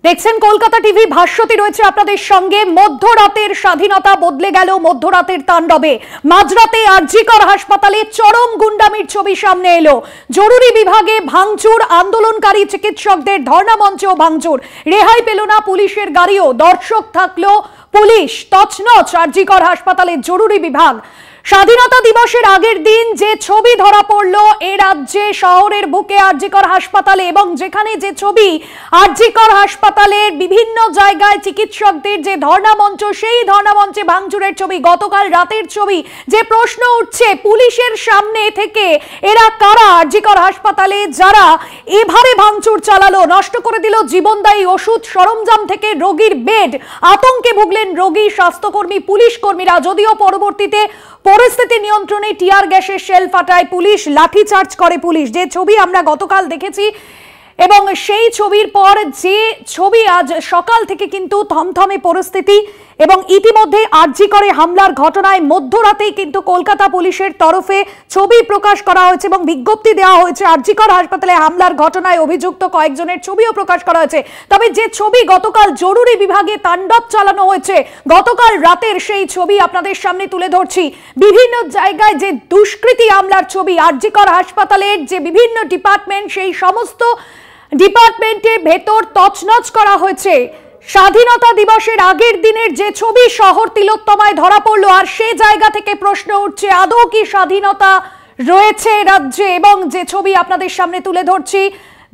দেখছেন কলকাতা টিভি, ভাষ্যতি রয়েছে আপনাদের সঙ্গে। মধ্যরাতের স্বাধীনতা বদলে গেল মধ্যরাতের তাণ্ডবে। মাঝরাতে আরজিকর হাসপাতালে চরম গুন্ডামির ছবি সামনে এলো। জরুরি বিভাগে ভাঙচুর, আন্দোলনকারী চিকিৎসকদের ধর্ণা মঞ্চেও ভাঙচুর। রেহাই পেল না পুলিশের গাড়িও, দর্শক থাকলো পুলিশ। তছনছ আরজিকর হাসপাতালের জরুরি বিভাগ। স্বাধীনতা দিবসের আগের দিন যে ছবি ধরা পড়লো এ রাজ্যে শহরের বুকে আরজিকর হাসপাতালে, এবং যেখানে যে ছবি আরজিকর হাসপাতালের বিভিন্ন জায়গায় চিকিৎসকদের যে ধর্ণা মঞ্চ, সেই ধর্ণা মঞ্চে ভাঙচুরের ছবি, গতকাল রাতের ছবি। যে প্রশ্ন উঠছে পুলিশের সামনে থেকে, এরা কারা আরজিকর হাসপাতালে যারা এভাবে ভাঙচুর চালালো, নষ্ট করে দিল জীবনদায়ী ওষুধ সরঞ্জাম থেকে রোগীর বেড। আতঙ্কে ভুগলেন রোগী, স্বাস্থ্যকর্মী, পুলিশ কর্মীরা। যদিও পরবর্তীতে পরিস্থিতি নিয়ন্ত্রণে টিয়ার গ্যাসের শেল ফাটায় পুলিশ, লাঠিচার্জ করে পুলিশ। যে ছবি আমরা গতকাল দেখেছি, এবং সেই ছবির পর যে ছবি আজ সকাল থেকে কিন্তু থমথমে পরিস্থিতি। এবং ইতিমধ্যে আরজিকরে হামলার ঘটনায় মধ্যরাতেই কিন্তু কলকাতা পুলিশের তরফে ছবি প্রকাশ করা হয়েছে এবং বিজ্ঞপ্তি দেওয়া হয়েছে। আরজিকর হাসপাতালে হামলার ঘটনায় অভিযুক্ত কয়েকজনের ছবিও প্রকাশ করা হয়েছে। তবে যে ছবি গতকাল জরুরি বিভাগে তাণ্ডব চালানো হয়েছে, গতকাল রাতের সেই ছবি আপনাদের সামনে তুলে ধরছি। বিভিন্ন জায়গায় যে দুষ্কৃতী হামলার ছবি, আরজিকর হাসপাতালের যে বিভিন্ন ডিপার্টমেন্ট, সেই সমস্ত ডিপার্টমেন্টের ভেতর তছনছ করা হয়েছে। স্বাধীনতা দিবসের আগের দিনের যে ছবি শহর তিলোত্তমায় ধরা পড়লো, আর সে জায়গা থেকে প্রশ্ন উঠছে আদৌ কি স্বাধীনতা রয়েছে রাজ্যে। এবং যে ছবি আপনাদের সামনে তুলে ধরছি,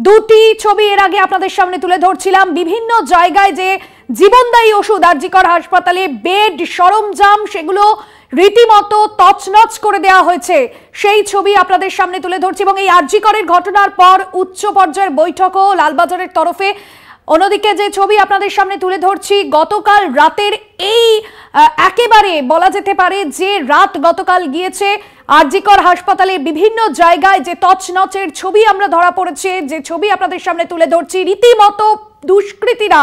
দুটি ছবি এর আগে আপনাদের সামনে তুলে ধরছিলাম। বিভিন্ন জায়গায় যে জীবনদায়ী ওষুধ, আরজিকর হাসপাতালে বেড, সরঞ্জাম, সেগুলো রীতিমতো তছনছ করে দেওয়া হয়েছে, সেই ছবি আপনাদের সামনে তুলে ধরছি। এবং এই আরজিকরের ঘটনার পর উচ্চ পর্যায়ের বৈঠকও লালবাজারের তরফে। অন্যদিকে যে ছবি আপনাদের সামনে তুলে ধরছি, গতকাল রাতের এই একেবারে বলা যেতে পারে যে রাত গতকাল গিয়েছে আরজিকর হাসপাতালে বিভিন্ন জায়গায় যে তছনছের ছবি আমরা ধরা পড়েছে, যে ছবি আপনাদের সামনে তুলে ধরছি। রীতিমতো দুষ্কৃতীরা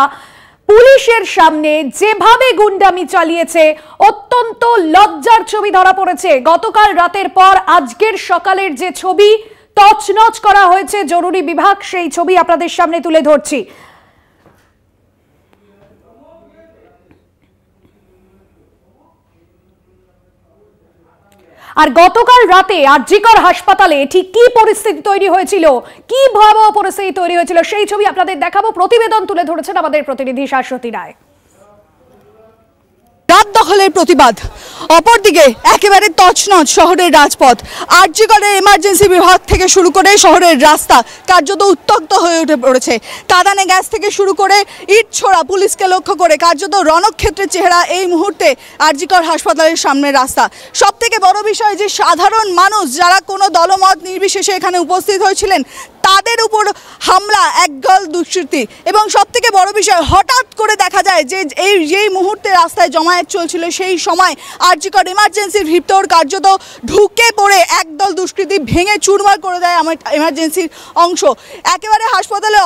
পুলিশের সামনে যেভাবে গুন্ডামি চালিয়েছে, অত্যন্ত লজ্জার ছবি ধরা পড়েছে। গতকাল রাতের পর আজকের সকালের যে ছবি তছনছ করা হয়েছে জরুরি বিভাগ, সেই ছবি আপনাদের সামনে তুলে ধরছি। আর গতকাল রাতে আরজিকর হাসপাতালে ঠিক কি পরিস্থিতি তৈরি হয়েছিল, কি ভয়াবহ পরিস্থিতি তৈরি হয়েছিল, সেই ছবি আপনাদের দেখাবো। প্রতিবেদন তুলে ধরেছেন আমাদের প্রতিনিধি শাশ্বতী রায়। রাত দখলের প্রতিবাদ, অপরদিকে একেবারে তছনছ শহরের রাজপথ। আরজিকরের এমার্জেন্সি বিভাগ থেকে শুরু করে শহরের রাস্তা কার্যত উত্তপ্ত হয়ে উঠে পড়েছে। কাঁদানে গ্যাস থেকে শুরু করে ইট ছোড়া পুলিশকে লক্ষ্য করে কার্যত রণক্ষেত্রের চেহারা এই মুহূর্তে আরজিকর হাসপাতালের সামনের রাস্তা। সব থেকে বড় বিষয় যে সাধারণ মানুষ যারা কোনো দলমত নির্বিশেষে এখানে উপস্থিত হয়েছিলেন, তাদের উপর হামলা একদল দুষ্কৃতী। এবং সব থেকে বড় বিষয়, হঠাৎ করে দেখা যায় যে যেই মুহূর্তে রাস্তায় জমায়েত চলছিল, সেই সময় আরজিকর এমার্জেন্সির ভিতর কার্যত ঢুকে পড়ে একদল দুষ্কৃতী ভেঙে চুরমার করে দেয় আমার এমার্জেন্সির অংশ। একেবারে হাসপাতালের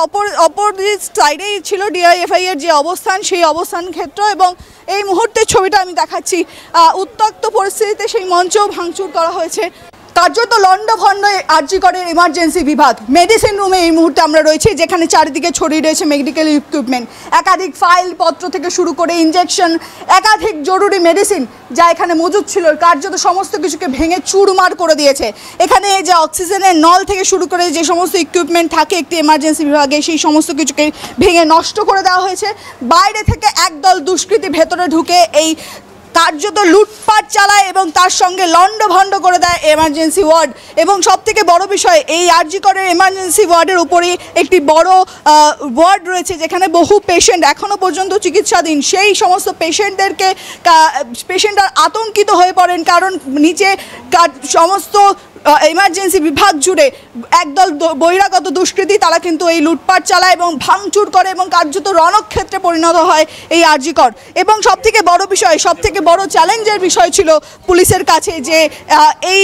অপর সাইডেই ছিল ডিআইএফআই এর যে অবস্থান, সেই অবস্থান ক্ষেত্র। এবং এই মুহূর্তের ছবিটা আমি দেখাচ্ছি, উত্তপ্ত পরিস্থিতিতে সেই মঞ্চও ভাঙচুর করা হয়েছে। কার্যত লন্ডভন্ড আরজিকরের এমার্জেন্সি বিভাগ। মেডিসিন রুমে এই মুহূর্তে আমরা রয়েছি, যেখানে চারিদিকে ছড়িয়ে রয়েছে মেডিকেল ইকুইপমেন্ট, একাধিক ফাইল পত্র থেকে শুরু করে ইনজেকশন, একাধিক জরুরি মেডিসিন যা এখানে মজুদ ছিল, কার্যত সমস্ত কিছুকে ভেঙে চুরমার করে দিয়েছে। এখানে যে অক্সিজেনের নল থেকে শুরু করে যে সমস্ত ইকুইপমেন্ট থাকে একটি এমার্জেন্সি বিভাগে, সেই সমস্ত কিছুকে ভেঙে নষ্ট করে দেওয়া হয়েছে। বাইরে থেকে একদল দুষ্কৃতী ভেতরে ঢুকে এই কার্যত লুটপাট চালায় এবং তার সঙ্গে লন্ডভন্ড করে দেয় এমার্জেন্সি ওয়ার্ড। এবং সব থেকে বড় বিষয়, এই আরজিকরের এমার্জেন্সি ওয়ার্ডের উপরেই একটি বড় ওয়ার্ড রয়েছে, যেখানে বহু পেশেন্ট এখনও পর্যন্ত চিকিৎসাধীন। সেই সমস্ত পেশেন্টরা আতঙ্কিত হয়ে পড়েন, কারণ নিচে সমস্ত এমার্জেন্সি বিভাগ জুড়ে একদল বহিরাগত দুষ্কৃতী, তারা কিন্তু এই লুটপাট চালায় এবং ভাঙচুর করে এবং কার্যত রণক্ষেত্রে পরিণত হয় এই আরজিকর। এবং সবথেকে বড় বিষয়, সবথেকে বড় চ্যালেঞ্জের বিষয় ছিল পুলিশের কাছে যে এই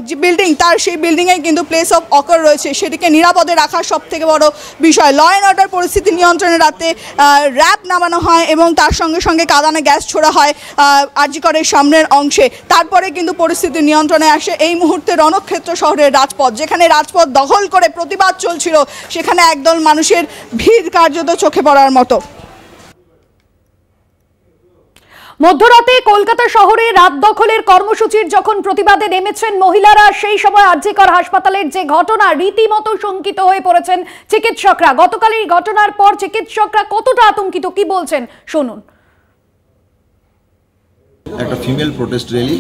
যে বিল্ডিং, তার সেই বিল্ডিংয়ে কিন্তু প্লেস অফ অকার রয়েছে, সেটিকে নিরাপদে রাখার সবথেকে বড় বিষয়। ল অ্যান্ড অর্ডার পরিস্থিতি নিয়ন্ত্রণে রাখতে র্যাব নামানো হয় এবং তার সঙ্গে সঙ্গে কাঁদানে গ্যাস ছোড়া হয় আরজিকরের সামনের অংশে। তারপরে কিন্তু পরিস্থিতি নিয়ন্ত্রণে আসে। এই মুহূর্তে রণক্ষেত্র শহরের রাজপথ, যেখানে রাজপথ দখল করে প্রতিবাদ চলছিল, সেখানে একদল মানুষের ভিড় কার্যত চোখে পড়ার মতো। মধ্যরাতে কলকাতা শহরে রাত দখলের কর্মসূচির যখন প্রতিবাদে নেমেছেন মহিলারা, সেই সময় আরজিকর হাসপাতালের যে ঘটনা, রীতিমতো শঙ্কিত হয়ে পড়েছেন চিকিৎসকরা। গতকাল এই ঘটনার পর চিকিৎসকরা কতটা আতঙ্কিত, কি বলছেন শুনুন। একটা female protest rally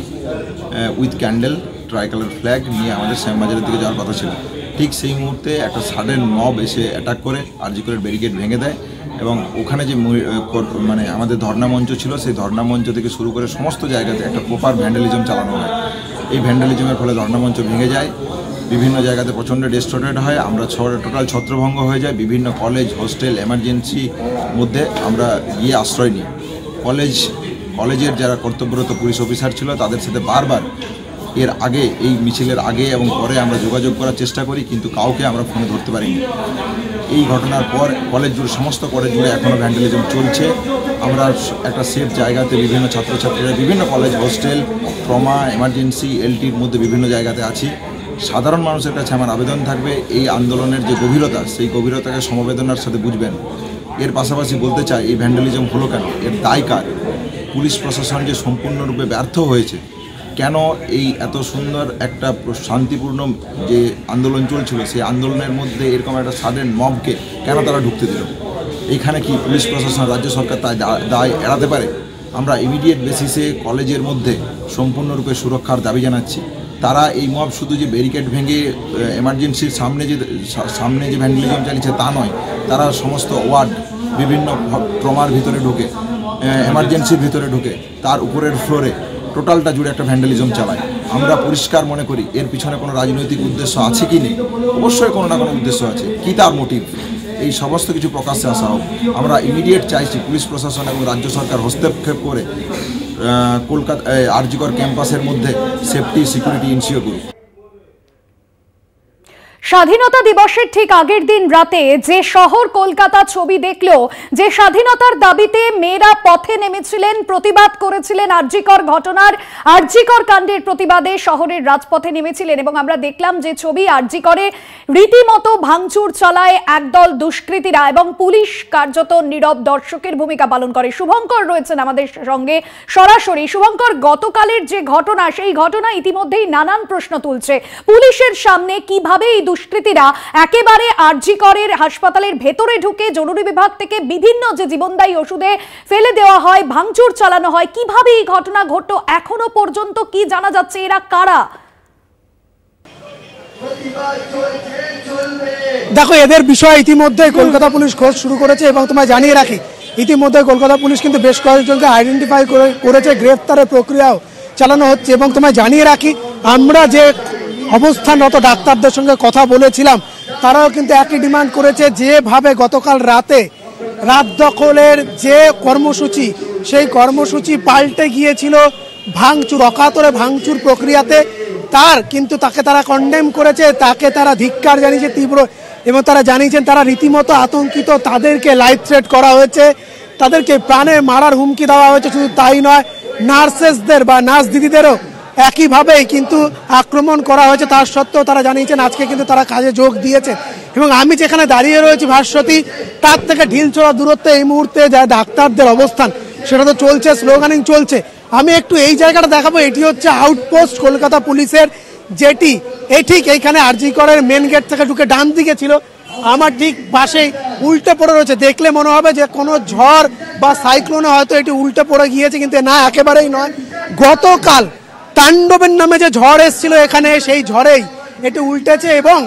with candle ট্রাইকালার flag নিয়ে আমাদের শ্যামবাজারের দিকে যাওয়ার কথা ছিল। ঠিক সেই মুহূর্তে একটা সাডেন মব এসে অ্যাটাক করে আরজিকরের ব্যারিকেড ভেঙে দেয় এবং ওখানে যে মানে আমাদের ধর্ণা মঞ্চ ছিল, সেই ধর্ণা মঞ্চ থেকে শুরু করে সমস্ত জায়গাতে একটা প্রপার ভ্যান্ডালিজম চালানো হয়। এই ভ্যান্ডালিজমের ফলে ধর্ণা মঞ্চ ভেঙে যায়, বিভিন্ন জায়গাতে প্রচণ্ড ডিস্টোর্টেড হয়, আমরা টোটাল ছত্রভঙ্গ হয়ে যায়। বিভিন্ন কলেজ, হোস্টেল, এমার্জেন্সি মধ্যে আমরা গিয়ে আশ্রয় নিই। কলেজের যারা কর্তব্যরত পুলিশ অফিসার ছিল তাদের সাথে বারবার এর আগে, এই মিছিলের আগে এবং পরে আমরা যোগাযোগ করার চেষ্টা করি, কিন্তু কাউকে আমরা ফোনে ধরতে পারিনি। এই ঘটনার পর কলেজ জুড়ে, সমস্ত কলেজ জুড়ে এখনও ভ্যান্ডালিজম চলছে। আমরা একটা সেফ জায়গাতে বিভিন্ন ছাত্রছাত্রীরা বিভিন্ন কলেজ, হোস্টেল, ট্রমা, এমার্জেন্সি, এলটির মধ্যে বিভিন্ন জায়গাতে আছি। সাধারণ মানুষের কাছে আমার আবেদন থাকবে, এই আন্দোলনের যে গভীরতা, সেই গভীরতাকে সমবেদনার সাথে বুঝবেন। এর পাশাপাশি বলতে চাই, এই ভ্যান্ডালিজম হলো কেন, এর দায় কার? পুলিশ প্রশাসন যে সম্পূর্ণরূপে ব্যর্থ হয়েছে। কেন এই এত সুন্দর একটা শান্তিপূর্ণ যে আন্দোলন চলছিল, সেই আন্দোলনের মধ্যে এরকম একটা সাডেন মবকে কেন তারা ঢুকতে দিল? এইখানে কি পুলিশ প্রশাসন, রাজ্য সরকার তাই দায় এড়াতে পারে? আমরা ইমিডিয়েট বেসিসে কলেজের মধ্যে সম্পূর্ণরূপে সুরক্ষার দাবি জানাচ্ছি। তারা এই মব শুধু যে ব্যারিকেড ভেঙে এমার্জেন্সির সামনে যে ভ্যান্ডালিজম চালিয়েছে তা নয়, তারা সমস্ত ওয়ার্ড, বিভিন্ন ট্রমার ভিতরে ঢুকে, এমার্জেন্সির ভিতরে ঢুকে, তার উপরের ফ্লোরে টোটালটা জুড়ে একটা ভ্যান্ডালিজম চালায়। আমরা পরিষ্কার মনে করি এর পিছনে কোনো রাজনৈতিক উদ্দেশ্য আছে কি নেই? অবশ্যই কোনো না কোনো উদ্দেশ্য আছে। কী তার মোটিভ, এই সমস্ত কিছু প্রকাশ্যে আসা হোক। আমরা ইমিডিয়েট চাইছি পুলিশ প্রশাসন এবং রাজ্য সরকার হস্তক্ষেপ করে কলকাতা আরজিকর ক্যাম্পাসের মধ্যে সেফটি, সিকিউরিটি ইনশিওর করুক। স্বাধীনতা দিবসের ঠিক আগের দিন রাতে যে শহর কলকাতা ছবি দেখলো, যে স্বাধীনতার দাবিতে মেয়েরা পথে নেমেছিলেন, প্রতিবাদ করেছিলেন আরজিকর ঘটনার, আরজিকর কাণ্ডের প্রতিবাদে শহরের রাজপথে নেমেছিলেন, এবং আমরা দেখলাম যে ছবি, আরজিকরে রীতিমতো ভাঙচুর চালায় একদল দুষ্কৃতীরা এবং পুলিশ কার্যত নীরব দর্শকের ভূমিকা পালন করে। শুভঙ্কর রয়েছেন আমাদের সঙ্গে সরাসরি। শুভঙ্কর, গতকালের যে ঘটনা, সেই ঘটনা ইতিমধ্যেই নানান প্রশ্ন তুলছে। পুলিশের সামনে কিভাবে এই দুষ্কৃতীরা একেবারে আরজিকরের হাসপাতালের ভেতরে ঢুকে জরুরি বিভাগ থেকে বিভিন্ন যে জীবনদায়ী ওষুধে ফেলে দেওয়া হয়, ভাঙচুর চালানো হয়, কিভাবে এই ঘটনা ঘটলো এখনো পর্যন্ত কি জানা যাচ্ছে? এরা কারা? দেখো, এদের বিষয়ে ইতিমধ্যে কলকাতা পুলিশ খোঁজ শুরু করেছে এবং তোমায় জানিয়ে রাখি, ইতিমধ্যে কলকাতা পুলিশ কিন্তু বেশ কয়েকজনকে আইডেন্টিফাই করেছে, গ্রেফতারের প্রক্রিয়াও চালানো হচ্ছে। এবং তোমায় জানিয়ে রাখি, আমরা যে অবস্থানরত ডাক্তারদের সঙ্গে কথা বলেছিলাম, তারাও কিন্তু একই ডিমান্ড করেছে, যেভাবে গতকাল রাতে রাত দখলের যে কর্মসূচি, সেই কর্মসূচি পাল্টে গিয়েছিল ভাঙচুর, অকাতরে ভাঙচুর প্রক্রিয়াতে, তাকে তারা কন্ডেম করেছে, তাকে তারা ধিক্কার জানিয়েছে তীব্র, এবং তারা জানিয়েছেন তারা রীতিমতো আতঙ্কিত। তাদেরকে লাইফ থ্রেট করা হয়েছে, তাদেরকে প্রাণে মারার হুমকি দেওয়া হয়েছে। শুধু তাই নয়, নার্সেসদের বা নার্স দিদিদেরও একইভাবেই কিন্তু আক্রমণ করা হয়েছে। তার সত্ত্বেও তারা জানিয়েছেন আজকে কিন্তু তারা কাজে যোগ দিয়েছে। এবং আমি যেখানে দাঁড়িয়ে রয়েছি ভাস্বতী, তার থেকে ঢিলছোড়া দূরত্বে এই মুহূর্তে যা ডাক্তারদের অবস্থান, সেটা তো চলছে, স্লোগানিং চলছে। আমি একটু এই জায়গাটা দেখাবো। এটি হচ্ছে আউটপোস্ট কলকাতা পুলিশের, যেটি ঠিক এইখানে আরজিকরের মেন গেট থেকে ঢুকে ডান দিকে ছিল। আমার ঠিক পাশেই উল্টে পড়ে রয়েছে। দেখলে মনে হবে যে কোনো ঝড় বা সাইক্লোনে হয়তো এটি উল্টে পড়ে গিয়েছে, কিন্তু না, একেবারেই নয়। গতকাল তাণ্ডবের নামে যে ঝড় এসেছিল এখানে, সেই ঝড়েই এটি উল্টেছে। এবং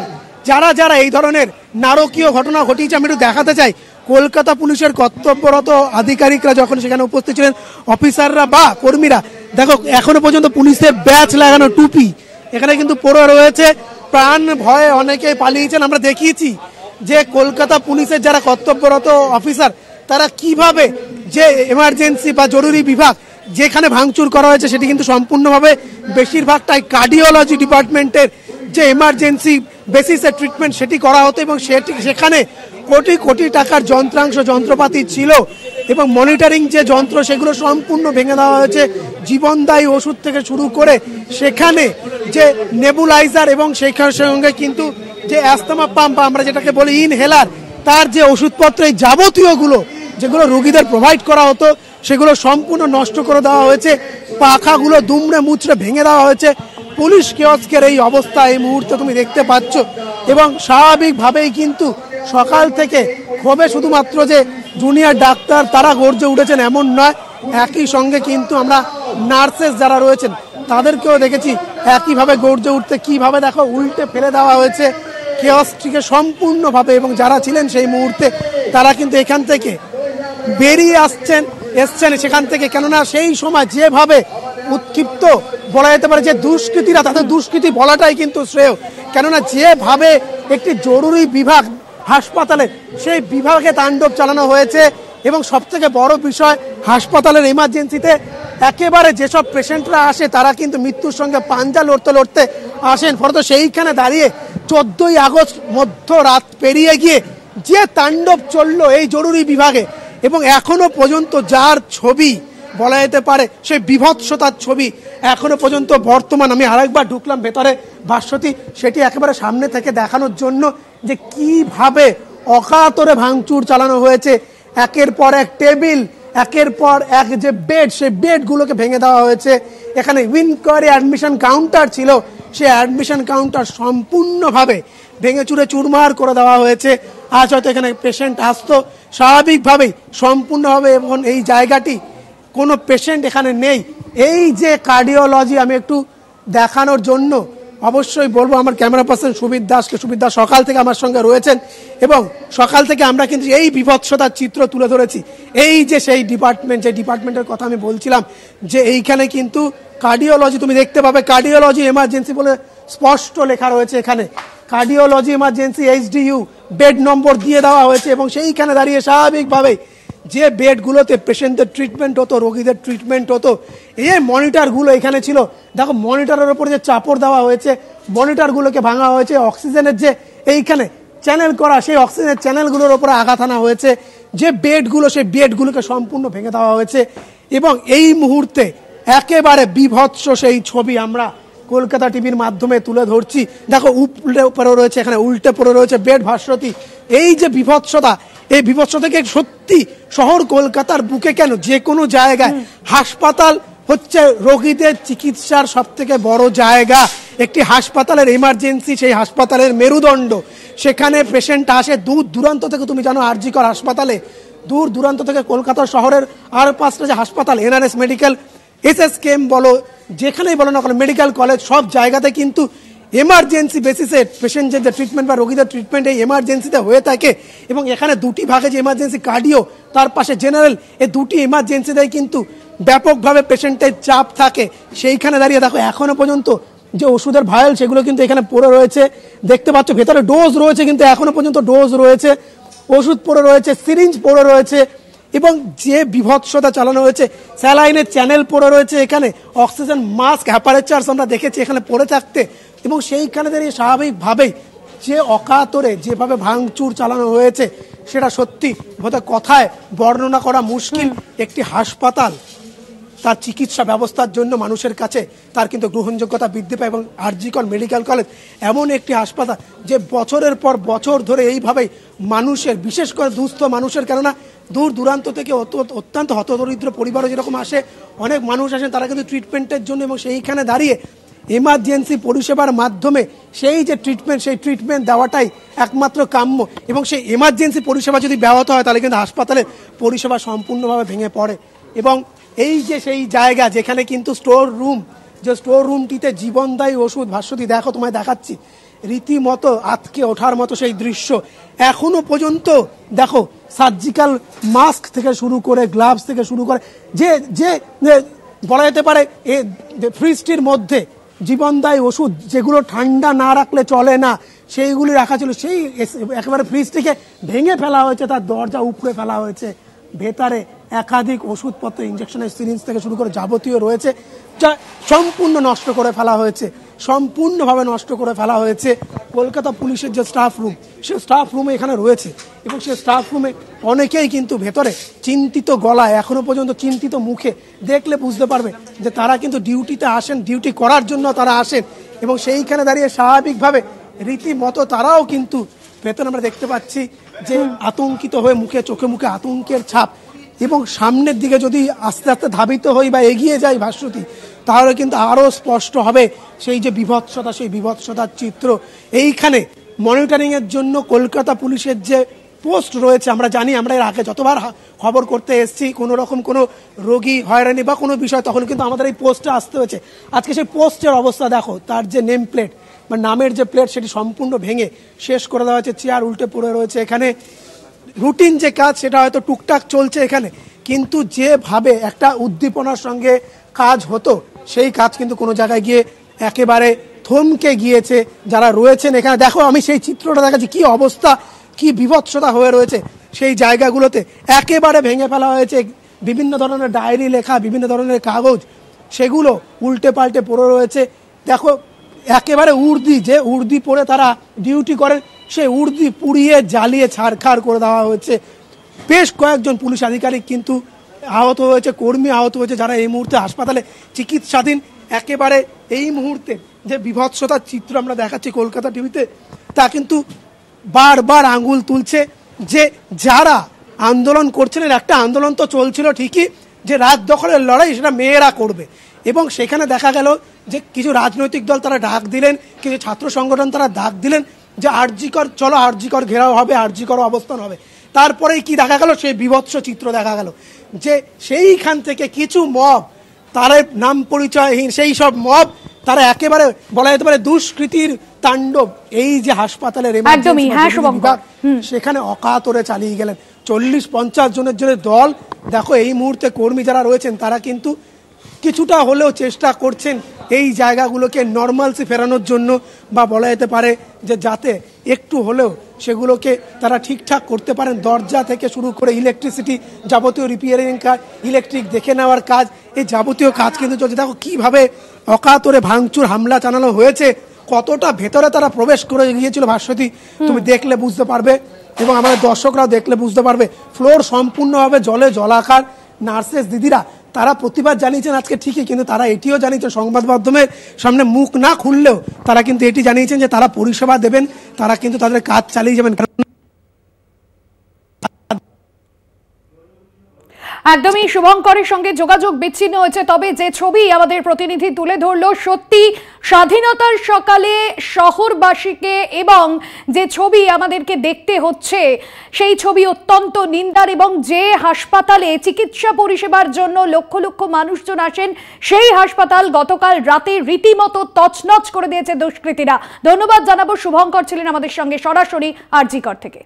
যারা এই ধরনের নারকীয় ঘটনা ঘটিয়েছে, আমি একটু দেখাতে চাই। কলকাতা পুলিশের কর্তব্যরত আধিকারিকরা যখন সেখানে উপস্থিত ছিলেন, অফিসাররা বা কর্মীরা, দেখো এখনো পর্যন্ত পুলিশের ব্যাচ লাগানো টুপি এখানে কিন্তু পড়ে রয়েছে। প্রাণ ভয়ে অনেকেই পালিয়েছেন। আমরা দেখিয়েছি যে কলকাতা পুলিশের যারা কর্তব্যরত অফিসার, তারা কিভাবে যে এমার্জেন্সি বা জরুরি বিভাগ যেখানে ভাঙচুর করা হয়েছে, সেটি কিন্তু সম্পূর্ণভাবে বেশিরভাগটাই কার্ডিওলজি ডিপার্টমেন্টের যে এমার্জেন্সি বেসিসের ট্রিটমেন্ট সেটি করা হতো, এবং সেখানে কোটি কোটি টাকার যন্ত্রাংশ যন্ত্রপাতি ছিল এবং মনিটরিং যে যন্ত্র সেগুলো সম্পূর্ণ ভেঙে দেওয়া হয়েছে। জীবনদায়ী ওষুধ থেকে শুরু করে সেখানে যে নেবুলাইজার এবং সেখানের সঙ্গে কিন্তু যে অ্যাস্তমা পাম্প আমরা যেটাকে বলি ইনহেলার, তার যে ওষুধপত্র এই যাবতীয়গুলো যেগুলো রোগীদের প্রোভাইড করা হতো সেগুলো সম্পূর্ণ নষ্ট করে দেওয়া হয়েছে। পাখাগুলো দুমড়ে মুচড়ে ভেঙে দেওয়া হয়েছে। পুলিশ কিয়স্কের এই অবস্থা এই মুহূর্তে তুমি দেখতে পাচ্ছ এবং স্বাভাবিকভাবেই কিন্তু সকাল থেকে ক্ষোভে শুধুমাত্র যে জুনিয়র ডাক্তার তারা গর্জে উঠেছেন এমন নয়, একই সঙ্গে কিন্তু আমরা নার্সেস যারা রয়েছেন তাদেরকেও দেখেছি একইভাবে গর্জে উঠতে। কিভাবে দেখো উল্টে ফেলে দেওয়া হয়েছে কিয়স্কটিকে সম্পূর্ণভাবে, এবং যারা ছিলেন সেই মুহূর্তে তারা কিন্তু এখান থেকে বেরিয়ে এসছেন সেখান থেকে, কেননা সেই সময় যেভাবে উৎক্ষিপ্ত বলা যেতে পারে যে দুষ্কৃতীরা, তাদের দুষ্কৃতি বলাটাই কিন্তু শ্রেয়, কেননা যেভাবে একটি জরুরি বিভাগ হাসপাতালে সেই বিভাগে তাণ্ডব চালানো হয়েছে। এবং সবথেকে বড় বিষয়, হাসপাতালের এমার্জেন্সিতে একেবারে যেসব পেশেন্টরা আসে তারা কিন্তু মৃত্যুর সঙ্গে পাঞ্জা লড়তে লড়তে আসেন। ফলত সেইখানে দাঁড়িয়ে 14ই আগস্ট মধ্যরাত পেরিয়ে গিয়ে যে তাণ্ডব চললো এই জরুরি বিভাগে, এবং এখনো পর্যন্ত যার ছবি বলা যেতে পারে সেই বিভৎসতার ছবি এখনো পর্যন্ত বর্তমান। আমি আরেকবার ঢুকলাম ভেতরে ভাস্বতী, সেটি একেবারে সামনে থেকে দেখানোর জন্য যে কিভাবে অকাতরে ভাঙচুর চালানো হয়েছে। একের পর এক টেবিল, একের পর এক যে বেড, সেই বেডগুলোকে ভেঙে দেওয়া হয়েছে। এখানে ইনকোয়ারি অ্যাডমিশন কাউন্টার ছিল, সেই অ্যাডমিশন কাউন্টার সম্পূর্ণভাবে ভেঙে চুরে চুরমার করে দেওয়া হয়েছে। আজ হয়তো এখানে পেশেন্ট আসতো স্বাভাবিকভাবেই সম্পূর্ণভাবে, এবং এই জায়গাটি কোনো পেশেন্ট এখানে নেই। এই যে কার্ডিওলজি আমি একটু দেখানোর জন্য অবশ্যই বলবো আমার ক্যামেরা পার্সন সুবিদ দাসকে। সুবিদ দাস সকাল থেকে আমার সঙ্গে রয়েছেন এবং সকাল থেকে আমরা কিন্তু এই বিভৎসতার চিত্র তুলে ধরেছি। এই যে সেই ডিপার্টমেন্ট, যে ডিপার্টমেন্টের কথা আমি বলছিলাম, যে এইখানে কিন্তু কার্ডিওলজি তুমি দেখতে পাবে, কার্ডিওলজি এমার্জেন্সি বলে স্পষ্ট লেখা রয়েছে এখানে। কার্ডিওলজি এমার্জেন্সি এইচডিইউ বেড নম্বর দিয়ে দেওয়া হয়েছে, এবং সেইখানে দাঁড়িয়ে স্বাভাবিকভাবে যে বেডগুলোতে পেশেন্টদের ট্রিটমেন্ট হতো, রোগীদের ট্রিটমেন্ট হতো, এই মনিটরগুলো এখানে ছিল। দেখো মনিটরের ওপর যে চাপড় দেওয়া হয়েছে, মনিটরগুলোকে ভাঙা হয়েছে, অক্সিজেনের যে এইখানে চ্যানেল করা সেই অক্সিজেনের চ্যানেলগুলোর ওপরে আঘাত আনা হয়েছে। যে বেডগুলো সেই বেডগুলোকে সম্পূর্ণ ভেঙে দেওয়া হয়েছে, এবং এই মুহূর্তে একেবারে বিভৎস সেই ছবি আমরা কলকাতা টিভির মাধ্যমে তুলে ধরছি। দেখো উল্টে পড়ে রয়েছে, এখানে উল্টে পড়ে রয়েছে বেড ভাস্বতী। এই যে বিভৎসতা, এই বিভৎসতাকে সত্যি শহর কলকাতার বুকে কেন যে কোনো জায়গায় হাসপাতাল হচ্ছে রোগীদের চিকিৎসার সব থেকে বড় জায়গা। একটি হাসপাতালের এমার্জেন্সি, সেই হাসপাতালের মেরুদণ্ড, সেখানে পেশেন্ট আসে দূর দূরান্ত থেকে। তুমি জানো আরজি কর হাসপাতালে দূর দূরান্ত থেকে কলকাতা শহরের আর 5টা যে হাসপাতাল, এনআরএস মেডিকেল, এসএসকেএম বলো, যেখানেই বলো না কেন, মেডিকেল কলেজ, সব জায়গাতে কিন্তু এমার্জেন্সি বেসিসে পেশেন্টের যে ট্রিটমেন্ট বা রোগীদের ট্রিটমেন্ট এই এমার্জেন্সিতে হয়ে থাকে। এবং এখানে দুটি ভাগে যে এমার্জেন্সি কার্ডিও, তার পাশে জেনারেল, এই দুটি এমার্জেন্সিতেই কিন্তু ব্যাপকভাবে পেশেন্টের চাপ থাকে। সেইখানে দাঁড়িয়ে দেখো এখনো পর্যন্ত যে ওষুধের ভায়োল সেগুলো কিন্তু এখানে পড়ে রয়েছে, দেখতে পাচ্ছ ভেতরে ডোজ রয়েছে, কিন্তু এখনো পর্যন্ত ডোজ রয়েছে, ওষুধ পড়ে রয়েছে, সিরিঞ্জ পড়ে রয়েছে, এবং যে বিভৎসতা চালানো হয়েছে, স্যালাইনের চ্যানেল পড়ে রয়েছে, এখানে অক্সিজেন মাস্ক, অ্যাপারেচার্স আমরা দেখেছি এখানে পড়ে থাকতে। এবং সেইখানে দাঁড়িয়ে স্বাভাবিকভাবেই যে অকাতরে যেভাবে ভাঙচুর চালানো হয়েছে সেটা সত্যি বোধহয় কথায় বর্ণনা করা মুশকিল। একটি হাসপাতাল তার চিকিৎসা ব্যবস্থার জন্য মানুষের কাছে তার কিন্তু গ্রহণযোগ্যতা বৃদ্ধি পায়, এবং আরজি কর মেডিকেল কলেজ এমন একটি হাসপাতাল যে বছরের পর বছর ধরে এইভাবেই মানুষের, বিশেষ করে দুস্থ মানুষের, কেননা দূর দূরান্ত থেকে অত্যন্ত হতদরিদ্র পরিবারও যেরকম আসে, অনেক মানুষ আসেন তারা কিন্তু ট্রিটমেন্টের জন্য, এবং সেইখানে দাঁড়িয়ে এমার্জেন্সি পরিষেবার মাধ্যমে সেই যে ট্রিটমেন্ট, সেই ট্রিটমেন্ট দেওয়াটাই একমাত্র কাম্য। এবং সেই এমার্জেন্সি পরিষেবা যদি ব্যাহত হয় তাহলে কিন্তু হাসপাতালের পরিষেবা সম্পূর্ণভাবে ভেঙে পড়ে। এবং এই যে সেই জায়গা যেখানে কিন্তু স্টোর রুম, যে স্টোর রুমটিতে জীবনদায়ী ওষুধ, ভাস্বতী দেখো তোমায় দেখাচ্ছি, রীতিমতো আতকে ওঠার মতো সেই দৃশ্য। এখনো পর্যন্ত দেখো সার্জিক্যাল মাস্ক থেকে শুরু করে, গ্লাভস থেকে শুরু করে, যে যে বলা যেতে পারে ফ্রিজটির মধ্যে জীবনদায়ী ওষুধ যেগুলো ঠান্ডা না রাখলে চলে না, সেইগুলি রাখা ছিল, সেই একেবারে ফ্রিজটিকে ভেঙে ফেলা হয়েছে, তার দরজা উপড়ে ফেলা হয়েছে। ভেতরে একাধিক ওষুধপত্র, ইঞ্জেকশনের সিরিঞ্জ থেকে শুরু করে যাবতীয় রয়েছে, যা সম্পূর্ণ নষ্ট করে ফেলা হয়েছে। সম্পূর্ণভাবে নষ্ট করে ফেলা হয়েছে। কলকাতা পুলিশের যে স্টাফ রুম, সে স্টাফ রুমে এখানে রয়েছে এবং সে স্টাফ রুমে অনেকেই কিন্তু ভেতরে চিন্তিত গলায়, এখনো পর্যন্ত চিন্তিত মুখে, দেখলে বুঝতে পারবে যে তারা কিন্তু ডিউটিতে আসেন, ডিউটি করার জন্য তারা আসেন এবং সেইখানে দাঁড়িয়ে স্বাভাবিকভাবে রীতিমতো তারাও কিন্তু ভেতরে আমরা দেখতে পাচ্ছি যে আতঙ্কিত হয়ে মুখে চোখে মুখে আতঙ্কের ছাপ। এবং সামনের দিকে যদি আস্তে আস্তে ধাবিত হই বা এগিয়ে যাই ভাস্বতী, তাহলে কিন্তু আরও স্পষ্ট হবে সেই যে বিভৎসতা, সেই বিভৎসতার চিত্র। এইখানে মনিটরিংয়ের জন্য কলকাতা পুলিশের যে পোস্ট রয়েছে, আমরা জানি, আমরা এর আগে যতবার খবর করতে এসেছি কোনো রকম কোনো রোগী হয়রানি বা কোনো বিষয়, তখন কিন্তু আমাদের এই পোস্টে আসতে হয়েছে। আজকে সেই পোস্টের অবস্থা দেখো, তার যে নেম প্লেট বা নামের যে প্লেট সেটি সম্পূর্ণ ভেঙে শেষ করে দেওয়া হয়েছে, চেয়ার উল্টে পড়ে রয়েছে। এখানে রুটিন যে কাজ সেটা হয়তো টুকটাক চলছে এখানে, কিন্তু যেভাবে একটা উদ্দীপনার সঙ্গে কাজ হতো সেই কাজ কিন্তু কোনো জায়গায় গিয়ে একেবারে থমকে গিয়েছে। যারা রয়েছেন এখানে দেখো, আমি সেই চিত্রটা দেখাচ্ছি, কি অবস্থা, কি বিভৎসতা হয়ে রয়েছে সেই জায়গাগুলোতে। একেবারে ভেঙে ফেলা হয়েছে, বিভিন্ন ধরনের ডায়েরি লেখা, বিভিন্ন ধরনের কাগজ, সেগুলো উল্টে পাল্টে পড়ে রয়েছে। দেখো একেবারে উর্দি, যে উর্দি পরে তারা ডিউটি করেন, সেই উর্দি পুড়িয়ে জ্বালিয়ে ছাড়খাড় করে দেওয়া হয়েছে। বেশ কয়েকজন পুলিশ আধিকারিক কিন্তু আহত হয়েছে, কর্মী আহত হয়েছে, যারা এই মুহূর্তে হাসপাতালে চিকিৎসাধীন। একেবারে এই মুহূর্তে যে বিভৎসতার চিত্র আমরা দেখাচ্ছি কলকাতা টিভিতে, তা কিন্তু বারবার আঙ্গুল তুলছে যে যারা আন্দোলন করছিলেন, একটা আন্দোলন তো চলছিল ঠিকই, যে রাত দখলের লড়াই সেটা মেয়েরা করবে, এবং সেখানে দেখা গেল যে কিছু রাজনৈতিক দল তারা ডাক দিলেন, কিছু ছাত্র সংগঠন তারা ডাক দিলেন যে আরজিকর, চলো আরজিকর ঘেরাও হবে, আরজিকর অবস্থান হবে। তারপরেই কি দেখা গেল, সেই বিভৎস চিত্র দেখা গেল যে সেইখান থেকে কিছু মব, তার নাম পরিচয়হীন সেই সব মব, তারা একেবারে বলা যেতে পারে দুষ্কৃতির তাণ্ডব এই যে হাসপাতালের বিভাগ সেখানে অকাতরে চালিয়ে গেলেন। 40-50 জনের জন্য দল, দেখো এই মুহূর্তে কর্মী যারা রয়েছেন তারা কিন্তু কিছুটা হলেও চেষ্টা করছেন এই জায়গাগুলোকে নর্মালসি ফেরানোর জন্য, বা বলা যেতে পারে যে যাতে একটু হলেও সেগুলোকে তারা ঠিকঠাক করতে পারেন। দরজা থেকে শুরু করে ইলেকট্রিসিটি, যাবতীয় রিপেয়ারিং কাজ, ইলেকট্রিক দেখে নেওয়ার কাজ, এই যাবতীয় কাজ কিন্তু চলছে। দেখো কিভাবে অকাতরে ভাঙচুর হামলা চালানো হয়েছে, কতটা ভেতরে তারা প্রবেশ করে গিয়েছিল ভাস্বতী, তুমি দেখলে বুঝতে পারবে এবং আমাদের দর্শকরাও দেখলে বুঝতে পারবে। ফ্লোর সম্পূর্ণভাবে জলে জলাকার। নার্সেস দিদিরা তারা প্রতিবাদ জানিয়েছেন আজকে ঠিকই, কিন্তু তারা এটিও জানিয়েছেন, সংবাদ মাধ্যমের সামনে মুখ না খুললেও তারা কিন্তু এটি জানিয়েছেন যে তারা পরিষেবা দেবেন, তারা কিন্তু তাদের কাজ চালিয়ে যাবেন। একদমই শুভঙ্করের সঙ্গে যোগাযোগ বিচ্ছিন্ন হয়েছে। তবে যে ছবি আমাদের প্রতিনিধি তুলে ধরলো, সত্যি স্বাধীনতার সকালে শহরবাসীকে এবং যে ছবি আমাদেরকে দেখতে হচ্ছে সেই ছবি অত্যন্ত নিন্দার। এবং যে হাসপাতালে চিকিৎসা পরিষেবার জন্য লক্ষ লক্ষ মানুষজন আসেন, সেই হাসপাতাল গতকাল রাতে রীতিমতো তছনছ করে দিয়েছে দুষ্কৃতীরা। ধন্যবাদ জানাবো, শুভঙ্কর ছিলেন আমাদের সঙ্গে সরাসরি আরজিকর থেকে।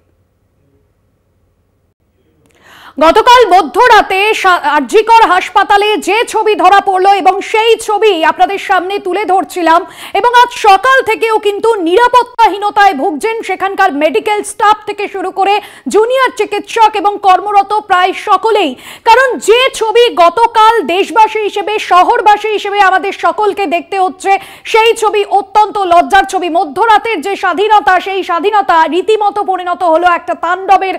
গতকাল মধ্যরাতে আরজিকর হাসপাতালে যে ছবি ধরা পড়লো এবং সেই ছবি আপনাদের সামনে তুলে ধরছিলাম, এবং আজ সকাল থেকেও কিন্তু নিরাপত্তাহীনতায় ভুগছেন সেখানকার মেডিকেল স্টাফ থেকে শুরু করে জুনিয়র চিকিৎসক এবং কর্মরত প্রায় সকলেই। কারণ যে ছবি গতকাল দেশবাসী হিসেবে, শহরবাসী হিসেবে আমাদের সকলকে দেখতে হচ্ছে, সেই ছবি অত্যন্ত লজ্জার ছবি। মধ্যরাতের যে স্বাধীনতা, সেই স্বাধীনতা রীতিমতো পরিণত হলো একটা তাণ্ডবের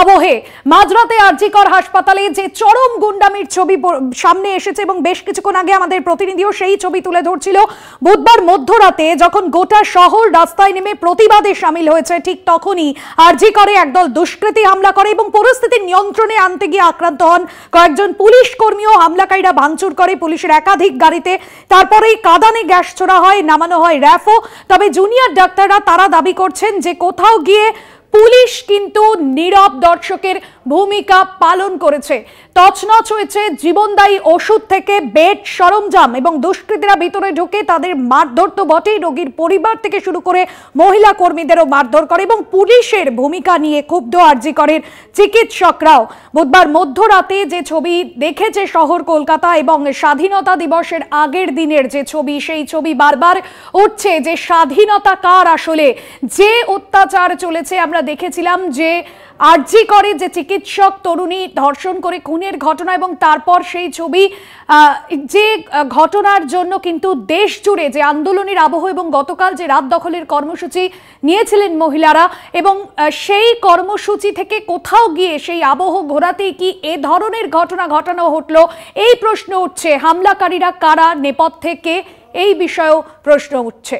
আবহে। মাঝরাতে আরজিকর হাসপাতালে যে চরম গুন্ডামির ছবি সামনে এসেছে, এবং বেশ কিছুক্ষণ আগে আমাদের প্রতিনিধিও সেই ছবি তুলে ধরছিল। বুধবার মধ্যরাতে যখন গোটা শহর রাস্তায় নেমে প্রতিবাদে সামিল হয়েছে, ঠিক তখনই আরজিকরে একদল দুষ্কৃতী হামলা করে এবং পরিস্থিতি নিয়ন্ত্রণে আনতে গিয়ে আক্রান্ত হন কয়েকজন পুলিশ কর্মীও। হামলাকারীরা ভাঙচুর করে পুলিশের একাধিক গাড়িতে, তারপরেই কাঁদানে গ্যাস ছোড়া হয়, নামানো হয় র্যাফও। তবে জুনিয়র ডাক্তাররা তারা দাবি করছেন যে কোথাও গিয়ে পুলিশ কিন্তু নীরব দর্শকের ভূমিকা পালন করেছে। তছনছ হয়েছে জীবনদায়ী ওষুধ থেকে বেড, সরঞ্জাম, এবং দুষ্কৃতীরা ভিতরে ঢুকে তাদের মারধর তো বটেই, রোগীর পরিবার থেকে শুরু করে মহিলা কর্মীদেরও মারধর করে, এবং পুলিশের ভূমিকা নিয়ে ক্ষুব্ধ আরজিকরের চিকিৎসকরাও। বুধবার মধ্যরাতে যে ছবি দেখেছে শহর কলকাতা, এবং স্বাধীনতা দিবসের আগের দিনের যে ছবি, সেই ছবি বারবার উঠছে যে স্বাধীনতা কার আসলে, যে অত্যাচার চলেছে আমরা দেখেছিলাম যে আরজি করে যে চিকিৎসক তরুণী ধর্ষণ করে খুনের ঘটনা এবং তারপর সেই ছবি, যে ঘটনার জন্য কিন্তু দেশ জুড়ে যে আন্দোলনের আবহ এবং গতকাল যে রাত দখলের কর্মসূচি নিয়েছিলেন মহিলারা এবং সেই কর্মসূচি থেকে কোথাও গিয়ে সেই আবহ ঘোরাতেই কি এ ধরনের ঘটনা ঘটানো হলো, এই প্রশ্ন উঠছে। হামলাকারীরা কারা, নেপথ্যে কে, এই বিষয়েও প্রশ্ন উঠছে।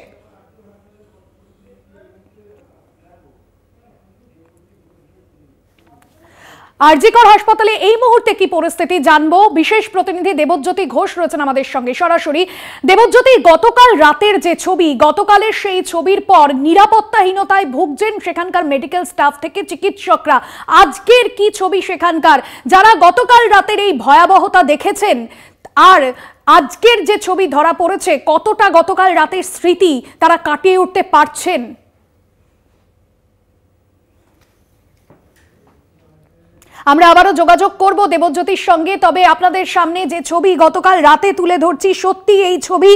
আরজিকর হাসপাতালে এই মুহূর্তে কি পরিস্থিতি জানবো, বিশেষ প্রতিনিধি দেবজ্যোতি ঘোষ রয়েছেন আমাদের সঙ্গে সরাসরি। দেবজ্যোতি, গতকাল রাতের যে ছবি, গতকালের সেই ছবির পর নিরাপত্তাহীনতায় ভুগছেন সেখানকার মেডিকেল স্টাফ থেকে চিকিৎসকরা। আজকের কি ছবি সেখানকার, যারা গতকাল রাতের এই ভয়াবহতা দেখেছেন, আর আজকের যে ছবি ধরা পড়েছে, কতটা গতকাল রাতের স্মৃতি তারা কাটিয়ে উঠতে পারছেন? আমরা আবারও যোগাযোগ করব দেবজ্যোতির সঙ্গে। তবে আপনাদের সামনে যে ছবি গতকাল রাতে তুলে ধরছি, সত্যি এই ছবি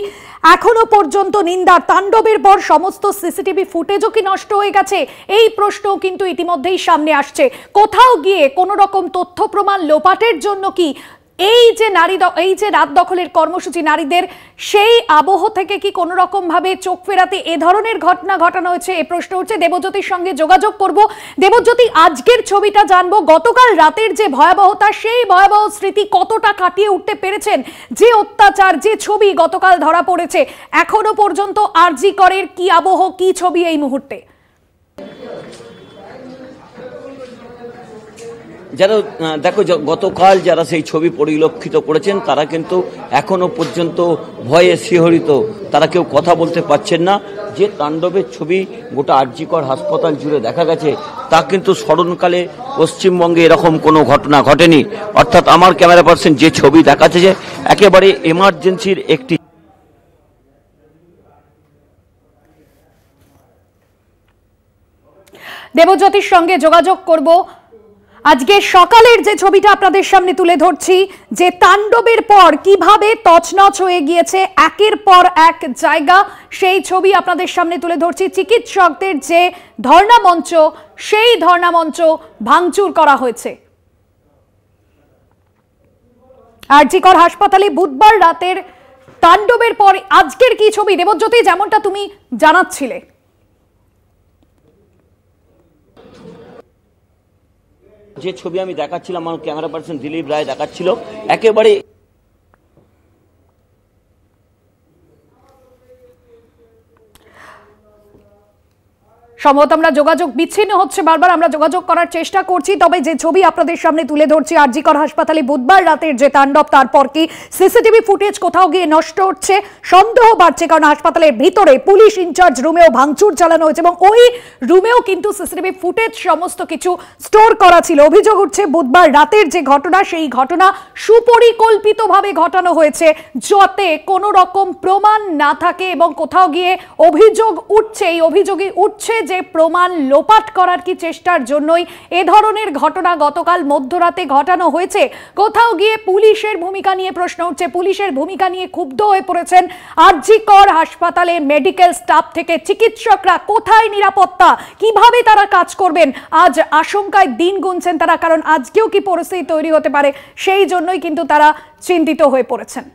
এখনো পর্যন্ত নিন্দার। তাণ্ডবের পর সমস্ত সিসিটিভি ফুটেজও কি নষ্ট হয়ে গেছে, এই প্রশ্নও কিন্তু ইতিমধ্যেই সামনে আসছে। কোথাও গিয়ে কোনো রকম তথ্য প্রমাণ লোপাটের জন্য কি এই যে রাত দখলের কর্মসূচি নারীদের, সেই আবহ থেকে কি কোনো রকম ভাবে চোখ ফেরাতে এ ধরনের ঘটনা ঘটানো হয়েছে, এ প্রশ্ন উঠছে। দেবজ্যোতির সঙ্গে যোগাযোগ করব। দেবজ্যোতি, আজকের ছবিটা জানবো, গতকাল রাতের যে ভয়াবহতা, সেই ভয়াবহ স্মৃতি কতটা কাটিয়ে উঠতে পেরেছেন? যে অত্যাচার, যে ছবি গতকাল ধরা পড়েছে, এখনো পর্যন্ত আরজি করের কি আবহ, কি ছবি এই মুহূর্তে? যারা দেখো, গতকাল যারা সেই ছবি পরিলক্ষিত করেছেন তারা কিন্তু এখনো পর্যন্ত ভয়ে শিহরিত, তারা কেউ কথা বলতে পারছেন না। যে তাণ্ডবের ছবি গোটা আরজিকর হাসপাতাল জুড়ে দেখা গেছে, তা কিন্তু স্মরণকালে পশ্চিমবঙ্গে এরকম কোনো ঘটনা ঘটেনি। অর্থাৎ আমার ক্যামেরা পার্সন যে ছবি দেখাচ্ছে, যে একেবারে এমার্জেন্সির একটি দেবজ্যোতির সঙ্গে যোগাযোগ করব। আজকে সকালের যে ছবিটা আপনাদের সামনে তুলে ধরছি, যে তাণ্ডবের পর কিভাবে তছনছ হয়ে গিয়েছে একের পর এক জায়গা, সেই ছবি আপনাদের সামনে তুলে ধরছি। চিকিৎসকদের যে ধর্ণা মঞ্চ, সেই ধর্ণা মঞ্চ ভাঙচুর করা হয়েছে। আরজিকর হাসপাতালে বুধবার রাতের তাণ্ডবের পর আজকের কি ছবি, দেবজ্যোতি, যেমনটা তুমি জানাচ্ছিলে? যে ছবি আমি দেখাচ্ছিলাম, আমার ক্যামেরা পার্সন দিলীপ রায় দেখাচ্ছিল, একেবারে সম্ভবত আমরা যোগাযোগ বিচ্ছিন্ন হচ্ছে, বারবার আমরা যোগাযোগ করার চেষ্টা করছি। তবে যে ছবি আপনাদের সামনে তুলে ধরছি, আরজিকর হাসপাতালে বুধবার রাতের যে তাণ্ডব, তারপর কি সিসিটিভি ফুটেজ কোথাও গিয়ে নষ্ট হচ্ছে, সন্দেহ বাড়ছে, কারণ হাসপাতালের ভিতরে পুলিশ ইনচার্জ রুমেও ভাঙচুর চালানো হয়েছে এবং ওই রুমেও কিন্তু সিসিটিভি ফুটেজ সমস্ত কিছু স্টোর করা ছিল। অভিযোগ উঠছে বুধবার রাতের যে ঘটনা, সেই ঘটনা সুপরিকল্পিতভাবে ঘটানো হয়েছে, যাতে কোনো রকম প্রমাণ না থাকে। এবং কোথাও গিয়ে অভিযোগ উঠছে, এই অভিযোগে উঠছে যে প্রমাণ লোপাট করার কি চেষ্টার জন্যই এ ধরনের ঘটনা গতকাল মধ্যরাতে ঘটানো হয়েছে। কোথাও গিয়ে পুলিশের ভূমিকা নিয়ে প্রশ্ন উঠছে, পুলিশের ভূমিকা নিয়ে ক্ষুব্ধ হয়ে পড়েছেন আরজিকর হাসপাতালে মেডিকেল স্টাফ থেকে চিকিৎসকরা। কোথায় নিরাপত্তা, কিভাবে তারা কাজ করবেন, আজ আশঙ্কায় দিন গুনছেন তারা, কারণ আজকেও কি পরিস্থিতি তৈরি হতে পারে, সেই জন্যই কিন্তু তারা চিন্তিত হয়ে পড়েছেন।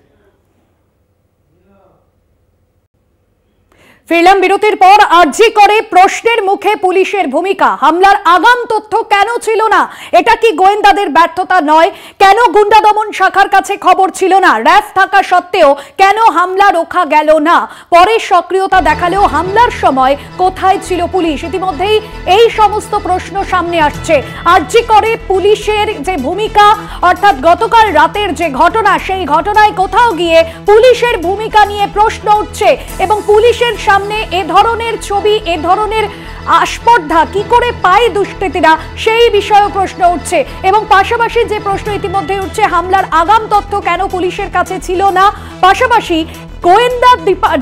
ফিরলাম বিরতির পর। আরজি করে প্রশ্নের মুখে পুলিশের ভূমিকা, হামলার আগাম তথ্য কেন ছিল না? এটা কি গোয়েন্দাদের ব্যর্থতা নয়? কেন গুন্ডা দমন শাখার কাছে খবর ছিল না? র্যাফ থাকা সত্ত্বেও কেন হামলা রোখা গেল না? পরে সক্রিয়তা দেখালেও হামলার সময় কোথায় ছিল পুলিশ? ইতিমধ্যেই এই সমস্ত প্রশ্ন সামনে আসছে। আরজি করে পুলিশের যে ভূমিকা, অর্থাৎ গতকাল রাতের যে ঘটনা, সেই ঘটনায় কোথাও গিয়ে পুলিশের ভূমিকা নিয়ে প্রশ্ন উঠছে এবং পুলিশের সামনে এ ধরনের ছবি, এ ধরনের আস্পর্ধা কি করে পায় দুষ্কৃতীরা, সেই বিষয়ে প্রশ্ন উঠছে। এবং পাশাপাশি যে প্রশ্ন ইতিমধ্যে উঠছে, হামলার আগাম তথ্য কেন পুলিশের কাছে ছিল না? পাশাপাশি গোয়েন্দা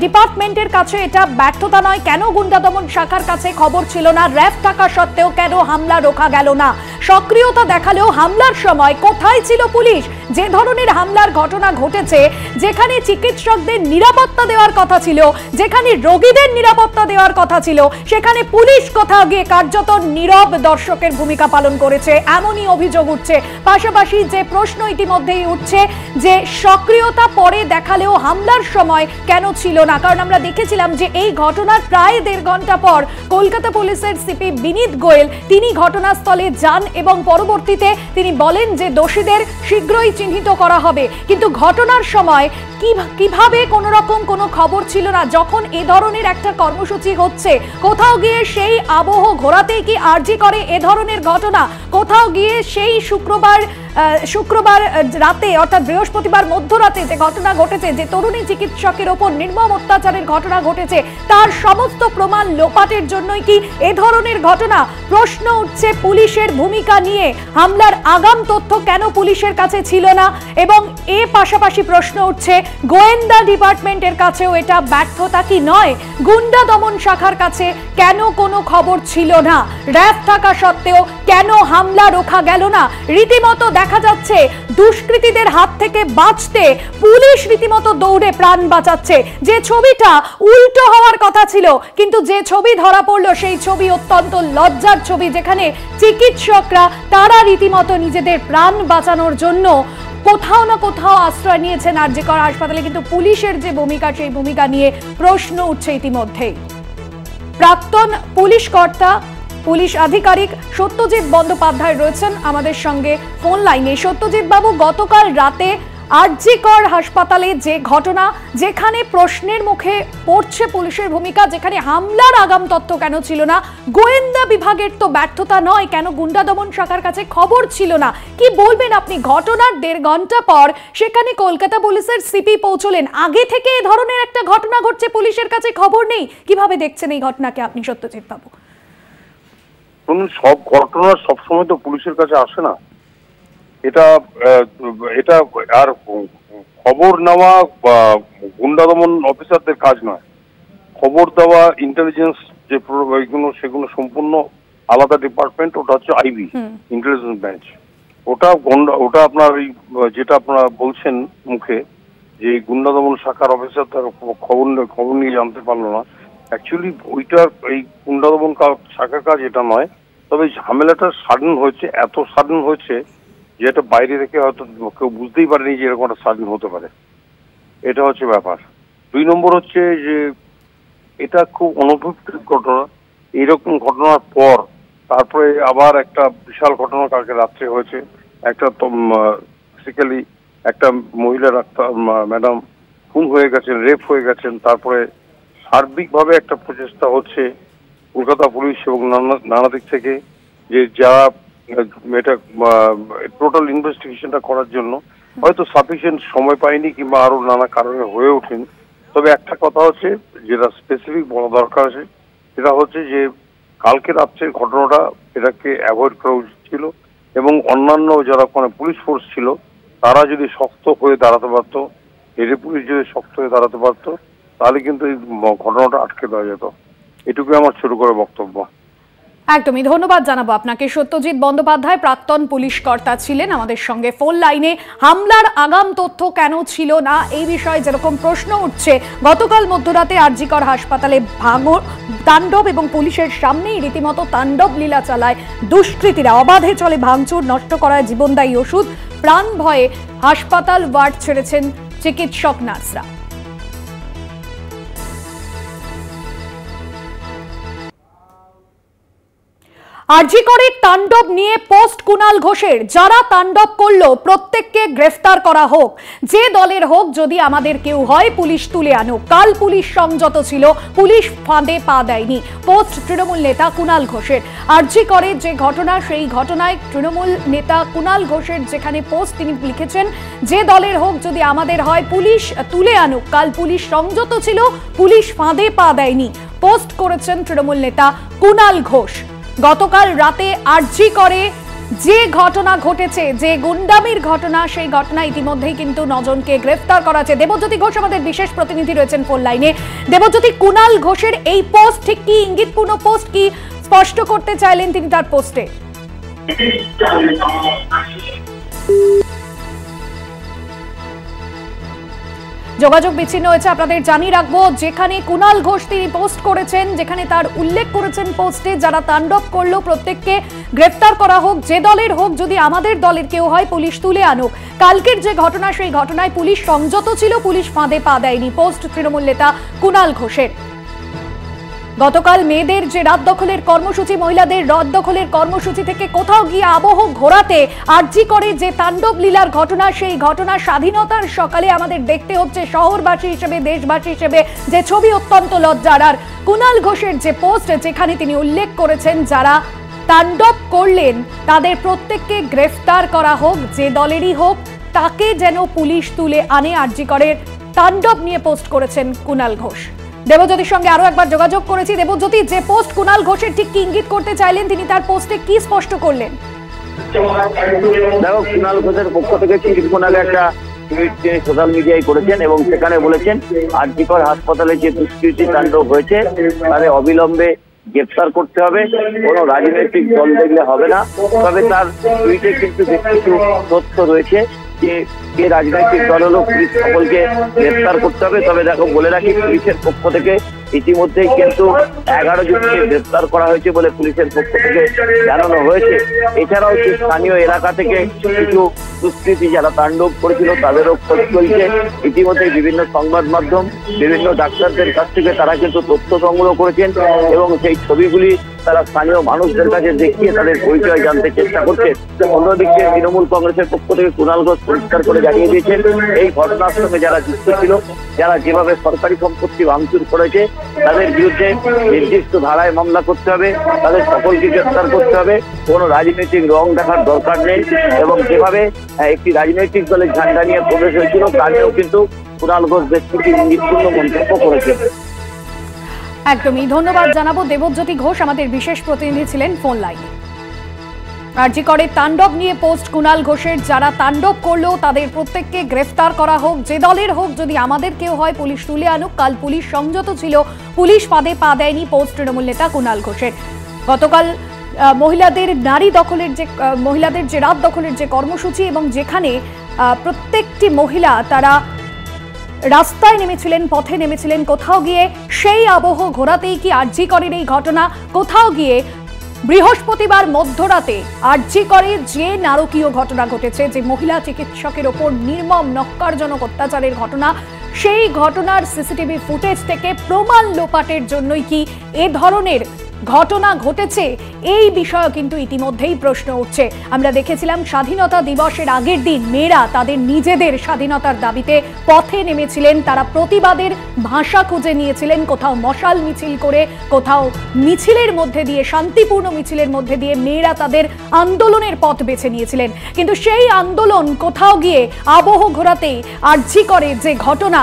ডিপার্টমেন্টের কাছে এটা ব্যর্থতা নয়, কেন গুন্ডা দমন শাখার কাছে খবর ছিল না? র্যাফ থাকা সত্ত্বেও কেন হামলা রোখা গেল না? সক্রিয়তা দেখালেও হামলার সময় কোথায় ছিল পুলিশ? যে ধরনের হামলার ঘটনা ঘটেছে, যেখানে চিকিৎসকদের নিরাপত্তা দেওয়ার কথা ছিল, যেখানে রোগীদের নিরাপত্তা দেওয়ার কথা ছিল, সেখানে পুলিশ কোথাও গিয়ে কার্যত নীরব দর্শকের ভূমিকা পালন করেছে, এমনই অভিযোগ উঠছে। পাশাপাশি যে প্রশ্ন ইতিমধ্যেই উঠছে যে সক্রিয়তা পরে দেখালেও হামলার সময় কেন ছিল না, কারণ আমরা দেখেছিলাম যে এই ঘটনার প্রায় 1.5 ঘন্টা পর কলকাতা পুলিশের সিপি বিনীত গোয়েল তিনি ঘটনাস্থলে যান এবং পরবর্তীতে তিনি বলেন যে দোষীদের শীঘ্রই চিহ্নিত করা হবে। কিন্তু ঘটনার সময় কিভাবে কোনো রকম কোনো খবর ছিল না, যখন এ ধরনের একটা কর্মসূচি হচ্ছে কোথাও গিয়ে সেই আবহ ঘোরাতেই কি আরজি করে এ ধরনের ঘটনা, কোথাও গিয়ে সেই শুক্রবার রাতে অর্থাৎ বৃহস্পতিবার মধ্যরাতে যে ঘটনা ঘটেছে, যে তরুণী চিকিৎসকের ওপর নির্মম অত্যাচারের ঘটনা ঘটেছে, তার সমস্ত প্রমাণ লোপাটের জন্যই কি এ ধরনের ঘটনা? প্রশ্ন উঠছে পুলিশের ভূমিকা নিয়ে, হামলার আগাম তথ্য কেন পুলিশের কাছে ছিল না, এবং এর পাশাপাশি প্রশ্ন উঠছে গোয়েন্দা ডিপার্টমেন্টের কাছেও এটা ব্যর্থতা কি নয়? গুন্ডা দমন শাখার কাছে কেন কোনো খবর ছিল না? র্যাব থাকা সত্ত্বেও কেন হামলা রোখা গেল না? রীতিমতো দেখা যাচ্ছে দুষ্কৃতীদের হাত থেকে বাঁচতে পুলিশ রীতিমতো দৌড়ে প্রাণ বাঁচাচ্ছে। যে ছবিটা উল্টো হওয়ার কথা ছিল, কিন্তু যে ছবি ধরা পড়লো সেই ছবি অত্যন্ত লজ্জার ছবি, যেখানে চিকিৎসকরা তারা রীতিমতো নিজেদের প্রাণ বাঁচানোর জন্য কোথাও না কোথাও আশ্রয় নিয়েছেন আরজি কর হাসপাতালে। কিন্তু পুলিশের যে ভূমিকা, সেই ভূমিকা নিয়ে প্রশ্ন উঠছে ইতিমধ্যেই। প্রাক্তন পুলিশ কর্তা পুলিশ আধিকারিক সত্যজিৎ বন্দ্যোপাধ্যায় রয়েছেন আমাদের সঙ্গে ফোন লাইনে। সত্যজিৎ বাবু, গতকাল রাতে আরজি কর হাসপাতালে যে ঘটনা, যেখানে প্রশ্নের মুখে পড়ছে পুলিশের ভূমিকা, যেখানে হামলার আগাম তথ্য কেন ছিল না? গোয়েন্দা বিভাগের তো ব্যর্থতা নয়, কেন গুন্ডা দমন শাখার কাছে খবর ছিল না? কি বলবেন আপনি? ঘটনার 1.5 ঘন্টা পর সেখানে কলকাতা পুলিশের সিপি পৌঁছলেন, আগে থেকে এ ধরনের একটা ঘটনা ঘটছে, পুলিশের কাছে খবর নেই। কিভাবে দেখছেন এই ঘটনাকে আপনি সত্যজিৎ বাবু? সব ঘটনা সবসময় তো পুলিশের কাছে আসে না। এটা আর খবর নেওয়া বা গুন্ডা দমন অফিসারদের কাজ নয়। খবর দেওয়া ইন্টেলিজেন্স যে সেগুলো সম্পূর্ণ আলাদা ডিপার্টমেন্ট, ওটা হচ্ছে আইবি, ইন্টেলিজেন্স ব্রাঞ্চ। ওটা আপনার যেটা আপনারা বলছেন মুখে যে গুন্ডা দমন শাখার অফিসার তার খবর নিয়ে জানতে পারলো না, অ্যাকচুয়ালি ওইটা এই গুন্ডা দমন শাখার কাজ এটা নয়। তবে ঝামেলাটা সাডেন হয়েছে, এত সাডেন হয়েছে যে এটা বাইরে থেকে হয়তো কেউ বুঝতেই পারেনি যে এরকম একটা সাডেন হতে পারে। এটা হচ্ছে ব্যাপার। 2 নম্বর হচ্ছে যে এটা খুব অনভিপ্রেত ঘটনা। এইরকম ঘটনার পর তারপরে আবার একটা বিশাল ঘটনা কালকে রাত্রে হয়েছে। একটা বেসিক্যালি একটা মহিলা ডাক্তার ম্যাডাম খুন হয়ে গেছেন, রেপ হয়ে গেছেন। তারপরে সার্বিকভাবে একটা প্রচেষ্টা হচ্ছে কলকাতা পুলিশ এবং নানা দিক থেকে যে যারা এটা টোটাল ইনভেস্টিগেশনটা করার জন্য হয়তো সাফিসিয়েন্ট সময় পায়নি কিংবা আরো নানা কারণে হয়ে ওঠেনি। তবে একটা কথা হচ্ছে যেটা স্পেসিফিক বলা দরকার আছে, সেটা হচ্ছে যে কালকে রাত্রের ঘটনাটা এটাকে অ্যাভয়েড করা উচিত ছিল এবং অন্যান্য যারা পুলিশ ফোর্স ছিল তারা যদি শক্ত হয়ে দাঁড়াতে পারতো, এদের পুলিশ যদি শক্ত হয়ে দাঁড়াতে পারতো, তাহলে কিন্তু এই ঘটনাটা আটকে দেওয়া যেত। এটুকুই আমার ছোট করে বক্তব্য। একদমই ধন্যবাদ জানাবো আপনাকে। সত্যজিৎ বন্দ্যোপাধ্যায় প্রাক্তন পুলিশ কর্তা ছিলেন আমাদের সঙ্গে ফোন লাইনে। হামলার আগাম তথ্য কেন ছিল না এই বিষয়ে যেরকম প্রশ্ন উঠছে, গতকাল মধ্যরাতে আরজি কর হাসপাতালে তাণ্ডব এবং পুলিশের সামনেই রীতিমতো তাণ্ডব লীলা চালায় দুষ্কৃতীরা। অবাধে চলে ভাঙচুর, নষ্ট করায় জীবনদায়ী ওষুধ, প্রাণ ভয়ে হাসপাতাল ওয়ার্ড ছেড়েছেন চিকিৎসক নার্সরা। আরজি করের তাণ্ডব নিয়ে পোস্ট কুণাল ঘোষের, যারা তাণ্ডব করলো প্রত্যেককে গ্রেফতার করা হোক, যে দলের হোক, যদি আমাদের কেউ হয় পুলিশ তুলে আনুক। কাল পুলিশ সংযত ছিল, পুলিশ ফাঁদে পা দেয়নি। পোস্ট তৃণমূল নেতা কুণাল ঘোষের। আরজি করের যে ঘটনা, সেই ঘটনায় তৃণমূল নেতা কুণাল ঘোষের যেখানে পোস্ট তিনি লিখেছেন, যে দলের হোক যদি আমাদের হয় পুলিশ তুলে আনুক। কাল পুলিশ সংযত ছিল, পুলিশ ফাঁদে পা দেয়নি। পোস্ট করেছেন তৃণমূল নেতা কুণাল ঘোষ। গতকাল রাতে আরজি করে যে ঘটনা ঘটেছে, যে গুন্ডামির ঘটনা, সেই ঘটনা ইতিমধ্যেই কিন্তু 9 জনকে গ্রেফতার করা হয়েছে। দেবজ্যোতি ঘোষ আমাদের বিশেষ প্রতিনিধি রয়েছেন ফোন লাইনে। দেবজ্যোতি, কুণাল ঘোষের এই পোস্ট ঠিক কি ইঙ্গিতপূর্ণ পোস্ট, কি স্পষ্ট করতে চাইলেন তিনি তার পোস্টে? যোগাযোগ বিচ্ছিন্ন হয়েছে। আপনাদের জানিয়ে রাখবো, যেখানে কুণাল ঘোষ তিনি পোস্ট করেছেন, যেখানে তার উল্লেখ করেছেন পোস্টে, যারা তাণ্ডব করলো প্রত্যেককে গ্রেফতার করা হোক, যে দলের হোক, যদি আমাদের দলের কেউ হয় পুলিশ তুলে আনুক। কালকের যে ঘটনা, সেই ঘটনায় পুলিশ সংযত ছিল, পুলিশ ফাঁদে পা দেয়নি। পোস্ট তৃণমূল নেতা কুণাল ঘোষের। গতকাল মেয়েদের যে রাত দখলের কর্মসূচি, মহিলাদের রাত দখলের কর্মসূচি থেকে কোথাও গিয়ে আবহ ঘোরাতে আরজি করে যে তাণ্ডব লীলার ঘটনা, সেই ঘটনা স্বাধীনতার সকালে আমাদের দেখতে হচ্ছে শহরবাসী হিসেবে, দেশবাসী হিসেবে, যে ছবি অত্যন্ত লজ্জার। আর কুণাল ঘোষের যে পোস্ট, যেখানে তিনি উল্লেখ করেছেন যারা তাণ্ডব করলেন তাদের প্রত্যেককে গ্রেফতার করা হোক, যে দলেরই হোক, তাকে যেন পুলিশ তুলে আনে। আরজি করের তাণ্ডব নিয়ে পোস্ট করেছেন কুণাল ঘোষ। দেবজ্যোতির সঙ্গে আরো একবার যোগাযোগ করেছি। দেবজ্যোতি, যে পোস্ট কুণাল ঘোষের ঠিক কি ইঙ্গিত করতে চাইলেন, তিনি তার পোস্টে কি স্পষ্ট করলেন? দেখো, কুণাল ঘোষের পক্ষ থেকে কিছুক্ষণ আগে একটা টুইট তিনি সোশ্যাল মিডিয়ায় করেছেন এবং সেখানে বলেছেন আরজি কর হাসপাতালে যে দুষ্কৃতী তাণ্ডব হয়েছে তাদের অবিলম্বে গ্রেফতার করতে হবে, কোনো রাজনৈতিক দল দেখলে হবে না। তবে তার টুইটে কিন্তু বেশ কিছু তথ্য রয়েছে যে রাজনৈতিক দল হলো পুলিশ সকলকে গ্রেফতার করতে হবে। তবে দেখো, বলে রাখি, পুলিশের পক্ষ থেকে ইতিমধ্যেই কিন্তু 11 জনকে গ্রেফতার করা হয়েছে বলে পুলিশের পক্ষ থেকে জানানো হয়েছে। এছাড়াও স্থানীয় এলাকা থেকে কিছু দুষ্কৃতী যারা তাণ্ডব করেছিল তাদেরও খোঁজ চলছে। ইতিমধ্যে বিভিন্ন সংবাদ মাধ্যম, বিভিন্ন ডাক্তারদের কাছ থেকে তারা কিন্তু তথ্য সংগ্রহ করেছেন এবং সেই ছবিগুলি তারা স্থানীয় মানুষদের কাছে দেখিয়ে তাদের পরিচয় জানতে চেষ্টা করছে। অন্যদিকে তৃণমূল কংগ্রেসের পক্ষ থেকে কুণাল ঘোষ পরিষ্কার করে জানিয়ে দিয়েছেন এই ঘটনার সঙ্গে যারা যুক্ত ছিল, যারা যেভাবে সরকারি সম্পত্তি ভাঙচুর করেছে, তাদের বিরুদ্ধে নির্দিষ্ট ধারায় মামলা করতে হবে, তাদের সকলকে গ্রেফতার করতে হবে, কোনো রাজনৈতিক রং দেখার দরকার নেই। এবং যেভাবে একটি রাজনৈতিক দলের ঝান্ডা নিয়ে প্রবেশ হয়েছিল, তাতেও কিন্তু কুণাল ঘোষ বেশ কিছু ইঙ্গিতপূর্ণ মন্তব্য করেছেন। একদমই ধন্যবাদ জানাবো। দেবজ্যোতি ঘোষ আমাদের বিশেষ প্রতিনিধি ছিলেন ফোন লাইনে। আরজি করে তাণ্ডব নিয়ে পোস্ট কুণাল ঘোষের, যারা তাণ্ডব করলো তাদের প্রত্যেককে গ্রেফতার করা হোক, যে দলের হোক, যদি আমাদের কেউ হয় পুলিশ তুলে আনুক। কাল পুলিশ সংযত ছিল, পুলিশ ফাঁদে পা দেয়নি। পোস্ট তৃণমূল নেতা কুণাল ঘোষের। গতকাল মহিলাদের যে রাত দখলের যে কর্মসূচি, এবং যেখানে প্রত্যেকটি মহিলা তারা রাস্তায় নেমেছিলেন, পথে নেমেছিলেন, কোথাও গিয়ে সেই আবহ ঘোরাতেই কি আরজি করের এই ঘটনা? কোথাও গিয়ে বৃহস্পতিবার মধ্যরাতে আরজি করে যে নারকীয় ঘটনা ঘটেছে, যে মহিলা চিকিৎসকের ওপর নির্মম নক্কারজনক অত্যাচারের ঘটনা, সেই ঘটনার সিসিটিভি ফুটেজ থেকে প্রমাণ লোপাটের জন্যই কি এ ধরনের ঘটনা ঘটেছে, এই বিষয়ে কিন্তু ইতিমধ্যেই প্রশ্ন উঠছে। আমরা দেখেছিলাম স্বাধীনতা দিবসের আগের দিন মেয়েরা তাদের নিজেদের স্বাধীনতার দাবিতে পথে নেমেছিলেন, তারা প্রতিবাদের ভাষা খুঁজে নিয়েছিলেন, কোথাও মশাল মিছিল করে, কোথাও মিছিলের মধ্যে দিয়ে, শান্তিপূর্ণ মিছিলের মধ্যে দিয়ে মেয়েরা তাদের আন্দোলনের পথ বেছে নিয়েছিলেন। কিন্তু সেই আন্দোলন কোথাও গিয়ে আবহ ঘোরাতেই আরজি করে যে ঘটনা,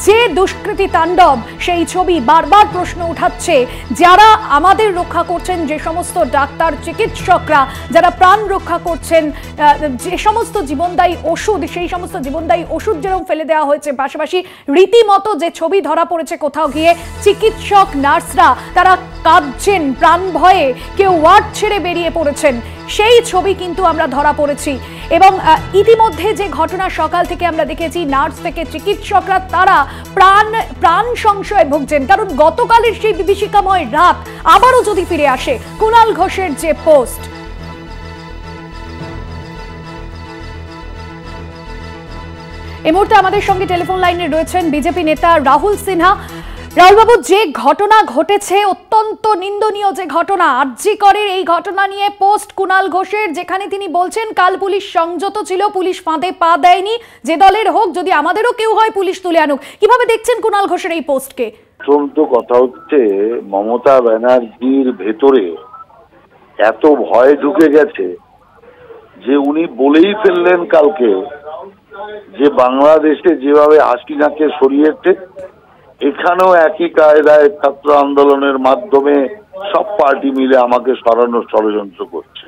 যে দুষ্কৃতী তাণ্ডব, সেই ছবি বারবার প্রশ্ন উঠাচ্ছে। যারা আমাদের রক্ষা করছেন, যে সমস্ত ডাক্তার, চিকিৎসকরা যারা প্রাণ রক্ষা করছেন, যে সমস্ত জীবনদায়ী ওষুধ, সেই সমস্ত জীবনদায়ী ওষুধ যেরকম ফেলে দেওয়া হয়েছে, পাশাপাশি রীতিমতো যে ছবি ধরা পড়েছে কোথাও গিয়ে চিকিৎসক, নার্সরা তারা কাঁদছেন, প্রাণ ভয়ে কেউ ওয়ার্ড ছেড়ে বেরিয়ে পড়েছেন, সেই ছবি কিন্তু আমরা ধরা পড়েছি। এবং ইতিমধ্যে যে ঘটনা সকাল থেকে আমরা দেখেছি, নার্স থেকে চিকিৎসকরা তারা প্রাণ সংশয়ে ভুগছেন, কারণ গতকালের সেই বিভীষিকাময় রাত আবারও যদি ফিরে আসে। কুণাল ঘোষের যে পোস্ট, এই মুহূর্তে আমাদের সঙ্গে টেলিফোন লাইনে রয়েছেন বিজেপি নেতা রাহুল সিনহা। রাহুলবাবু, যে ঘটনা ঘটেছে, অত্যন্ত নিন্দনীয় যে ঘটনা, আরজি করের এই ঘটনা নিয়ে পোস্ট কুণাল ঘোষের, যেখানে তিনি বলছেন কাল পুলিশ সংযত ছিল, পুলিশ ফাঁদে পা দেয়নি, যে দলের হোক, যদি আমাদেরও কেউ হয় পুলিশ তুলে আনুক। কিভাবে দেখছেন কুণাল ঘোষের এই পোস্টকে? প্রথম তো কথা হচ্ছে, মমতা ব্যানার্জির ভেতরে এত ভয় ঢুকে গেছে যে উনি বলেই ফেললেন কালকে যে বাংলাদেশে যেভাবে হাসিনাকে সরিয়েছে, এখানেও একই কায়দায় ছাত্র আন্দোলনের মাধ্যমে সব পার্টি মিলে আমাকে সরানোর ষড়যন্ত্র করছে।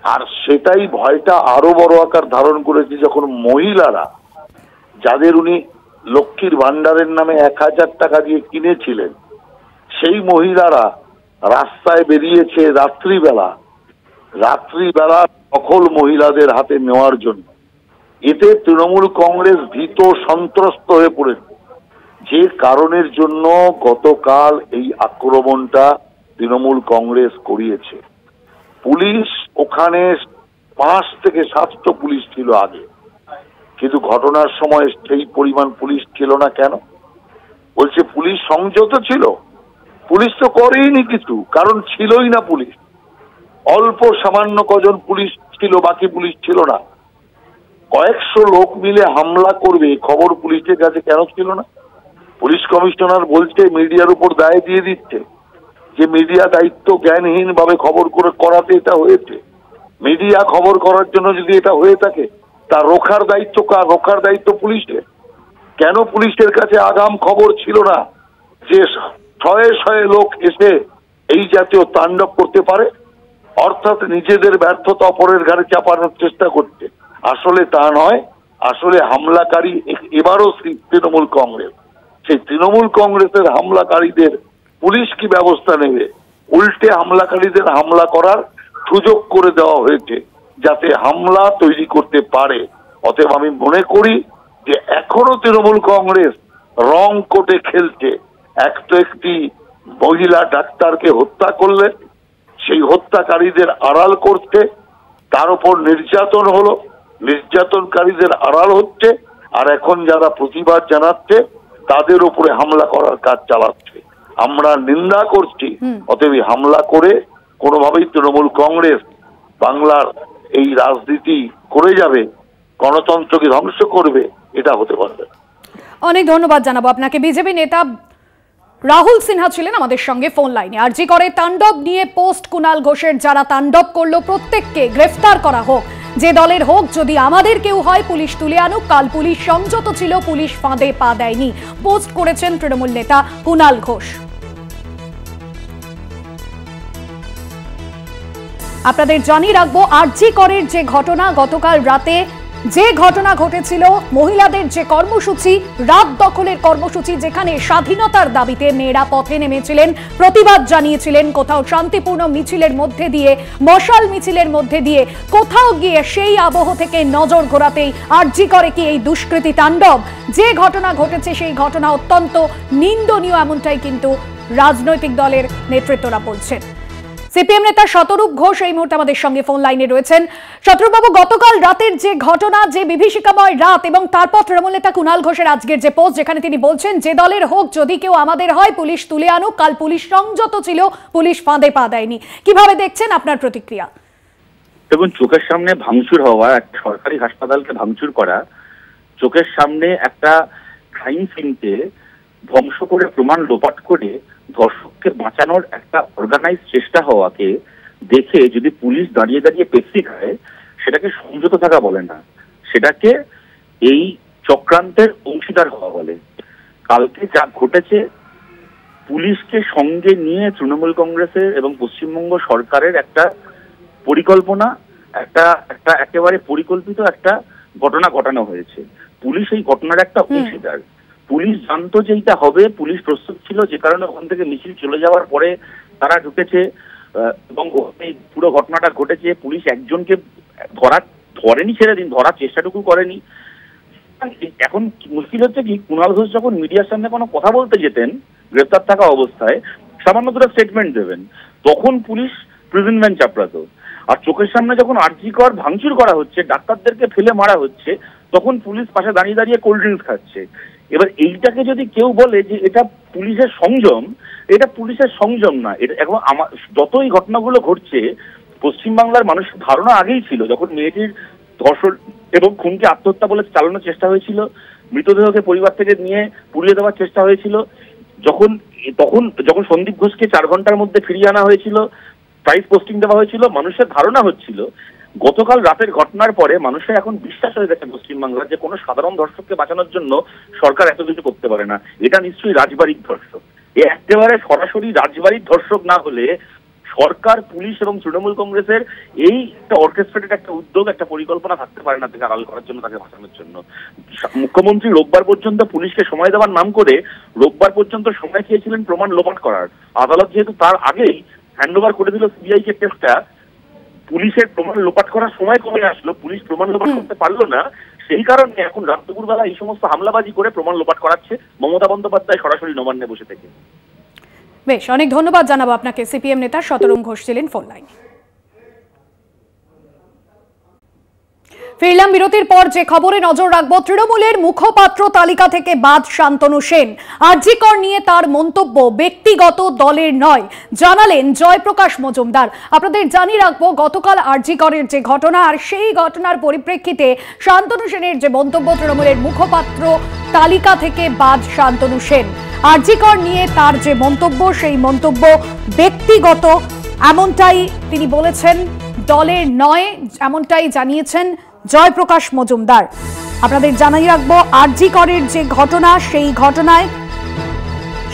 আর সেটাই ভয়টা আরো বড় আকার ধারণ করেছে যখন মহিলারা, যাদের উনি লক্ষ্মীর ভান্ডারের নামে 1000 টাকা দিয়ে কিনেছিলেন, সেই মহিলারা রাস্তায় বেরিয়েছে রাত্রিবেলা দখল মহিলাদের হাতে নেওয়ার জন্য। এতে তৃণমূল কংগ্রেস ভীত সন্ত্রস্ত হয়ে পড়েছে, যে কারণের জন্য গতকাল এই আক্রমণটা তৃণমূল কংগ্রেস করিয়েছে। পুলিশ ওখানে 5 থেকে 700 পুলিশ ছিল আগে, কিন্তু ঘটনার সময় সেই পরিমাণ পুলিশ ছিল না। কেন বলছে? পুলিশ সংযত ছিল। পুলিশ তো করেইনি কিছু, কারণ ছিলই না পুলিশ। অল্প সামান্য কজন পুলিশ ছিল, বাকি পুলিশ ছিল না। কয়েকশো লোক মিলে হামলা করবে খবর পুলিশের কাছে কেন ছিল না? পুলিশ কমিশনার বলছে মিডিয়ার উপর দায় দিয়ে দিচ্ছে যে মিডিয়া দায়িত্ব জ্ঞানহীন ভাবে খবর করাতে এটা হয়েছে। মিডিয়া খবর করার জন্য যদি এটা হয়ে থাকে, তা রোখার দায়িত্ব কার? রোখার দায়িত্ব পুলিশের। কেন পুলিশের কাছে আগাম খবর ছিল না যে শয়ে শয়ে লোক এসে এই জাতীয় তাণ্ডব করতে পারে? অর্থাৎ নিজেদের ব্যর্থতা অপরের ঘাড়ে চাপানোর চেষ্টা করছে। আসলে তা নয়, আসলে হামলাকারী এবারও তৃণমূল কংগ্রেস। সেই তৃণমূল কংগ্রেসের হামলাকারীদের পুলিশ কি ব্যবস্থা নেবে? উল্টে হামলাকারীদের হামলা করার সুযোগ করে দেওয়া হয়েছে, যাতে হামলা তৈরি করতে পারে। অতএব আমি মনে করি যে এখনো তৃণমূল কংগ্রেস রং কোটে খেলছে। একটি মহিলা ডাক্তারকে হত্যা করলে সেই হত্যাকারীদের আড়াল করতে, তার উপর নির্যাতন হলো, নির্যাতনকারীদের আড়াল হচ্ছে, আর এখন যারা প্রতিবাদ জানাচ্ছে তাদের উপরে হামলা করার কাজ চালাচ্ছে। আমরা নিন্দা করছি। অতএব হামলা করে কোনোভাবেই তৃণমূল কংগ্রেস বাংলার এই রাজনীতি করে যাবে, গণতন্ত্রকে ধ্বংস করবে, এটা হতে পারবে। অনেক ধন্যবাদ জানাবো আপনাকে। বিজেপি নেতা রাহুল সিনহা ছিলেন আমাদের সঙ্গে ফোন লাইনে। আরজি করে তাণ্ডব নিয়ে পোস্ট কুণাল ঘোষের, যারা তাণ্ডব করলো প্রত্যেককে গ্রেফতার করা হোক, যে দলের হোক, যদি আমাদের কেউ হয় পুলিশ তুলে আনুক। কাল পুলিশ সংযত ছিল, পুলিশ ফাঁদে পা দেয়নি, পোস্ট করেছেন তৃণমূল নেতা কুণাল ঘোষ। আপনাদের জানিয়ে রাখবো, আরজি করের যে ঘটনা, গতকাল রাতে যে ঘটনা ঘটেছিল, মহিলাদের যে কর্মসূচি, রাত দখলের কর্মসূচি, যেখানে স্বাধীনতার দাবিতে মেয়েরা পথে নেমেছিলেন, প্রতিবাদ জানিয়েছিলেন, কোথাও শান্তিপূর্ণ মিছিলের মধ্যে দিয়ে, মশাল মিছিলের মধ্যে দিয়ে, কোথাও গিয়ে সেই আবহ থেকে নজর ঘোরাতেই আরজি করে কি এই দুষ্কৃতী তাণ্ডব। যে ঘটনা ঘটেছে সেই ঘটনা অত্যন্ত নিন্দনীয়, এমনটাই কিন্তু রাজনৈতিক দলের নেতৃত্বরা বলছেন। সিপিএম নেতা শতরূপ ঘোষ এই মুহূর্তে আমাদের সঙ্গে ফোন লাইনে রয়েছেন। শতরূপবাবু, গতকাল রাতের যে ঘটনা, যে বিভীষিকাময় রাত, এবং তারপর তৃণমূল নেতা কুণাল ঘোষের আজকের যে পোস্ট, যেখানে তিনি বলছেন যে দলের হোক, যদি কেউ আমাদের হয় পুলিশ তুলে আনুক। কাল পুলিশ সংযত ছিল, পুলিশ ফাঁদে পা দেয়নি। কিভাবে দেখছেন, আপনার প্রতিক্রিয়া? দেখুন, চোখের সামনে ভাঙচুর হওয়া, একটা সরকারি হাসপাতালকে ভাঙচুর করা, চোখের সামনে একটা ক্রাইম সিনকে ধ্বংস করে, প্রমাণ লোপাট করে ধর্ষককে বাঁচানোর একটা অর্গানাইজ চেষ্টা হওয়াকে দেখে যদি পুলিশ দাঁড়িয়ে দাঁড়িয়ে পেপসি খায়, সেটাকে সংযত থাকা বলে না, সেটাকে এই চক্রান্তের অংশীদার হওয়া বলে। কালকে যা ঘটেছে, পুলিশকে সঙ্গে নিয়ে তৃণমূল কংগ্রেসের এবং পশ্চিমবঙ্গ সরকারের একটা পরিকল্পনা, একটা একেবারে পরিকল্পিত একটা ঘটনা ঘটানো হয়েছে। পুলিশ এই ঘটনার একটা অংশীদার। পুলিশ জানতো যে এটা হবে, পুলিশ প্রস্তুত ছিল, যে কারণে ওখান থেকে মিছিল চলে যাওয়ার পরে তারা ঢুকেছে এবং এই পুরো ঘটনাটা ঘটেছে। পুলিশ একজনকে ধরেনি, ছেড়ে দিন, ধরার চেষ্টাটুকু করেনি। এখন মুশকিল হচ্ছে কি, কুণাল ঘোষ যখন মিডিয়ার সামনে কোনো কথা বলতে যেতেন গ্রেফতার থাকা অবস্থায়, সামান্য দুটো স্টেটমেন্ট দেবেন, তখন পুলিশ প্রিজন ভ্যান চাপড়াতো। আর চোখের সামনে যখন আরজি কর ভাঙচুর করা হচ্ছে, ডাক্তারদেরকে ফেলে মারা হচ্ছে, তখন পুলিশ পাশে দাঁড়িয়ে দাঁড়িয়ে কোল্ড ড্রিঙ্কস খাচ্ছে। এবার এইটাকে যদি কেউ বলে যে এটা পুলিশের সংযম, এটা পুলিশের সংযম না। এটা এখন যতই ঘটনাগুলো ঘটছে, পশ্চিমবাংলার মানুষের ধারণা আগেই ছিল, যখন মেয়েটির ধর্ষণ এবং খুনকে আত্মহত্যা বলে চালানোর চেষ্টা হয়েছিল, মৃতদেহকে পরিবার থেকে নিয়ে পুড়িয়ে দেওয়ার চেষ্টা হয়েছিল, যখন সন্দীপ ঘোষকে 4 ঘন্টার মধ্যে ফিরিয়ে আনা হয়েছিল, প্রাইস পোস্টিং দেওয়া হয়েছিল, মানুষের ধারণা হচ্ছিল। গতকাল রাতের ঘটনার পরে মানুষের এখন বিশ্বাস হয়ে গেছে পশ্চিমবাংলার, যে কোনো সাধারণ ধর্ষককে বাঁচানোর জন্য সরকার এত কিছু করতে পারে না। এটা নিশ্চয়ই রাজবাড়ির ধর্ষক। একেবারে সরাসরি রাজবাড়ির ধর্ষক না হলে সরকার, পুলিশ এবং তৃণমূল কংগ্রেসের এই একটা অর্কেস্ট্রেটেড একটা উদ্যোগ, একটা পরিকল্পনা থাকতে পারে না তাকে আড়াল করার জন্য, তাকে বাঁচানোর জন্য। মুখ্যমন্ত্রী রোববার পর্যন্ত পুলিশকে সময় দেওয়ার নাম করে রোববার পর্যন্ত সময় চেয়েছিলেন প্রমাণ লোপাট করার। আদালত যেহেতু তার আগেই হ্যান্ডওভার করে দিল সিবিআই কে কেসটা, পুলিশের প্রমাণ লোপাট করার সময় কমে আসলো, পুলিশ প্রমাণ লোপাট করতে পারলো না, সেই কারণে এখন রাত দুপুরবেলা এই সমস্ত হামলাবাজি করে প্রমাণ লোপাট করাচ্ছে মমতা বন্দ্যোপাধ্যায় সরাসরি নবান্নে বসে থেকে। বেশ, অনেক ধন্যবাদ জানাবো আপনাকে। সিপিএম নেতা শতরুম ঘোষ ছিলেন ফোন লাইনে। ফিরলাম বিরতির পর। যে খবরে নজর রাখবো, তৃণমূলের মুখপাত্র তালিকা থেকে বাদ শান্তনু সেন। আরজিকর নিয়ে তার মন্তব্য ব্যক্তিগত, দলের নয়, জানালেন জয়প্রকাশ মজুমদার। আপনাদের জানিয়ে রাখবো, গতকাল আরজিকরের যে ঘটনা, আর সেই ঘটনার পরিপ্রেক্ষিতে শান্তনু সেনের যে মন্তব্য, তৃণমূলের মুখপাত্র তালিকা থেকে বাদ শান্তনু সেন। আরজিকর নিয়ে তার যে মন্তব্য, সেই মন্তব্য ব্যক্তিগত এমনটাই তিনি বলেছেন, দলের নয়, এমনটাই জানিয়েছেন জয়প্রকাশ মজুমদার। আপনাদের জানাই রাখবো, আরজিকরের যে ঘটনা, সেই ঘটনায়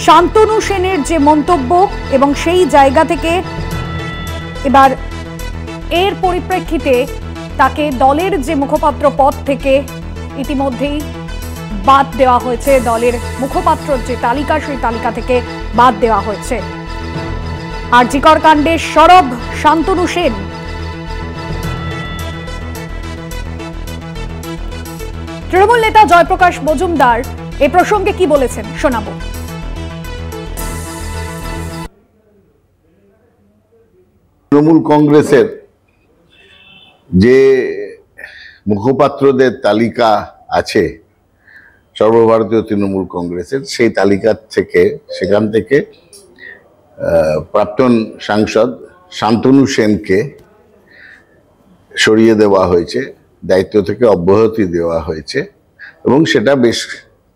শান্তনু সেনের যে মন্তব্য, এবং সেই জায়গা থেকে এবার এর পরিপ্রেক্ষিতে তাকে দলের যে মুখপাত্র পদ থেকে ইতিমধ্যেই বাদ দেওয়া হয়েছে। দলের মুখপাত্রর যে তালিকা, সেই তালিকা থেকে বাদ দেওয়া হয়েছে। আরজিকর কাণ্ডে সরব শান্তনু সেন। তৃণমূল নেতা জয়প্রকাশ মজুমদার এ প্রসঙ্গে কি বলেছেন শোনাবো। তৃণমূল কংগ্রেসের যে মুখপাত্রদের তালিকা আছে সর্বভারতীয় তৃণমূল কংগ্রেসের, সেই তালিকা থেকে, সেখান থেকে প্রাক্তন সাংসদ শান্তনু সেনকে সরিয়ে দেওয়া হয়েছে, দায়িত্ব থেকে অব্যাহতি দেওয়া হয়েছে, এবং সেটা বেশ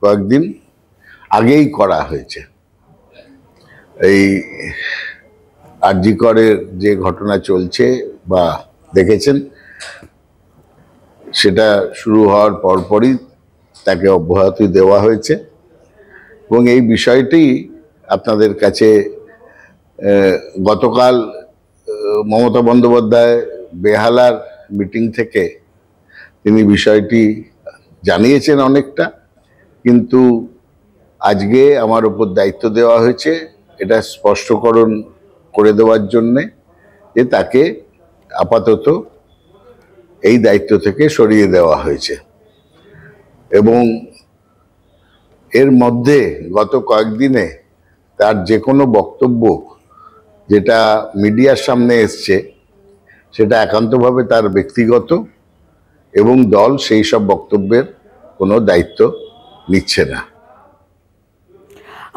কয়েকদিন আগেই করা হয়েছে। এই আরজিকরের যে ঘটনা চলছে বা দেখেছেন, সেটা শুরু হওয়ার পরপরই তাকে অব্যাহতি দেওয়া হয়েছে, এবং এই বিষয়টি আপনাদের কাছে গতকাল মমতা বন্দ্যোপাধ্যায় বেহালার মিটিং থেকে তিনি বিষয়টি জানিয়েছেন অনেকটা, কিন্তু আজকে আমার উপর দায়িত্ব দেওয়া হয়েছে এটা স্পষ্টকরণ করে দেওয়ার জন্যে যে তাকে আপাতত এই দায়িত্ব থেকে সরিয়ে দেওয়া হয়েছে। এবং এর মধ্যে গত কয়েকদিনে তার যে কোনো বক্তব্য যেটা মিডিয়ার সামনে এসছে, সেটা একান্তভাবে তার ব্যক্তিগত, এবং দল সেই সব বক্তব্যের কোনো দায়িত্ব নিচ্ছে না।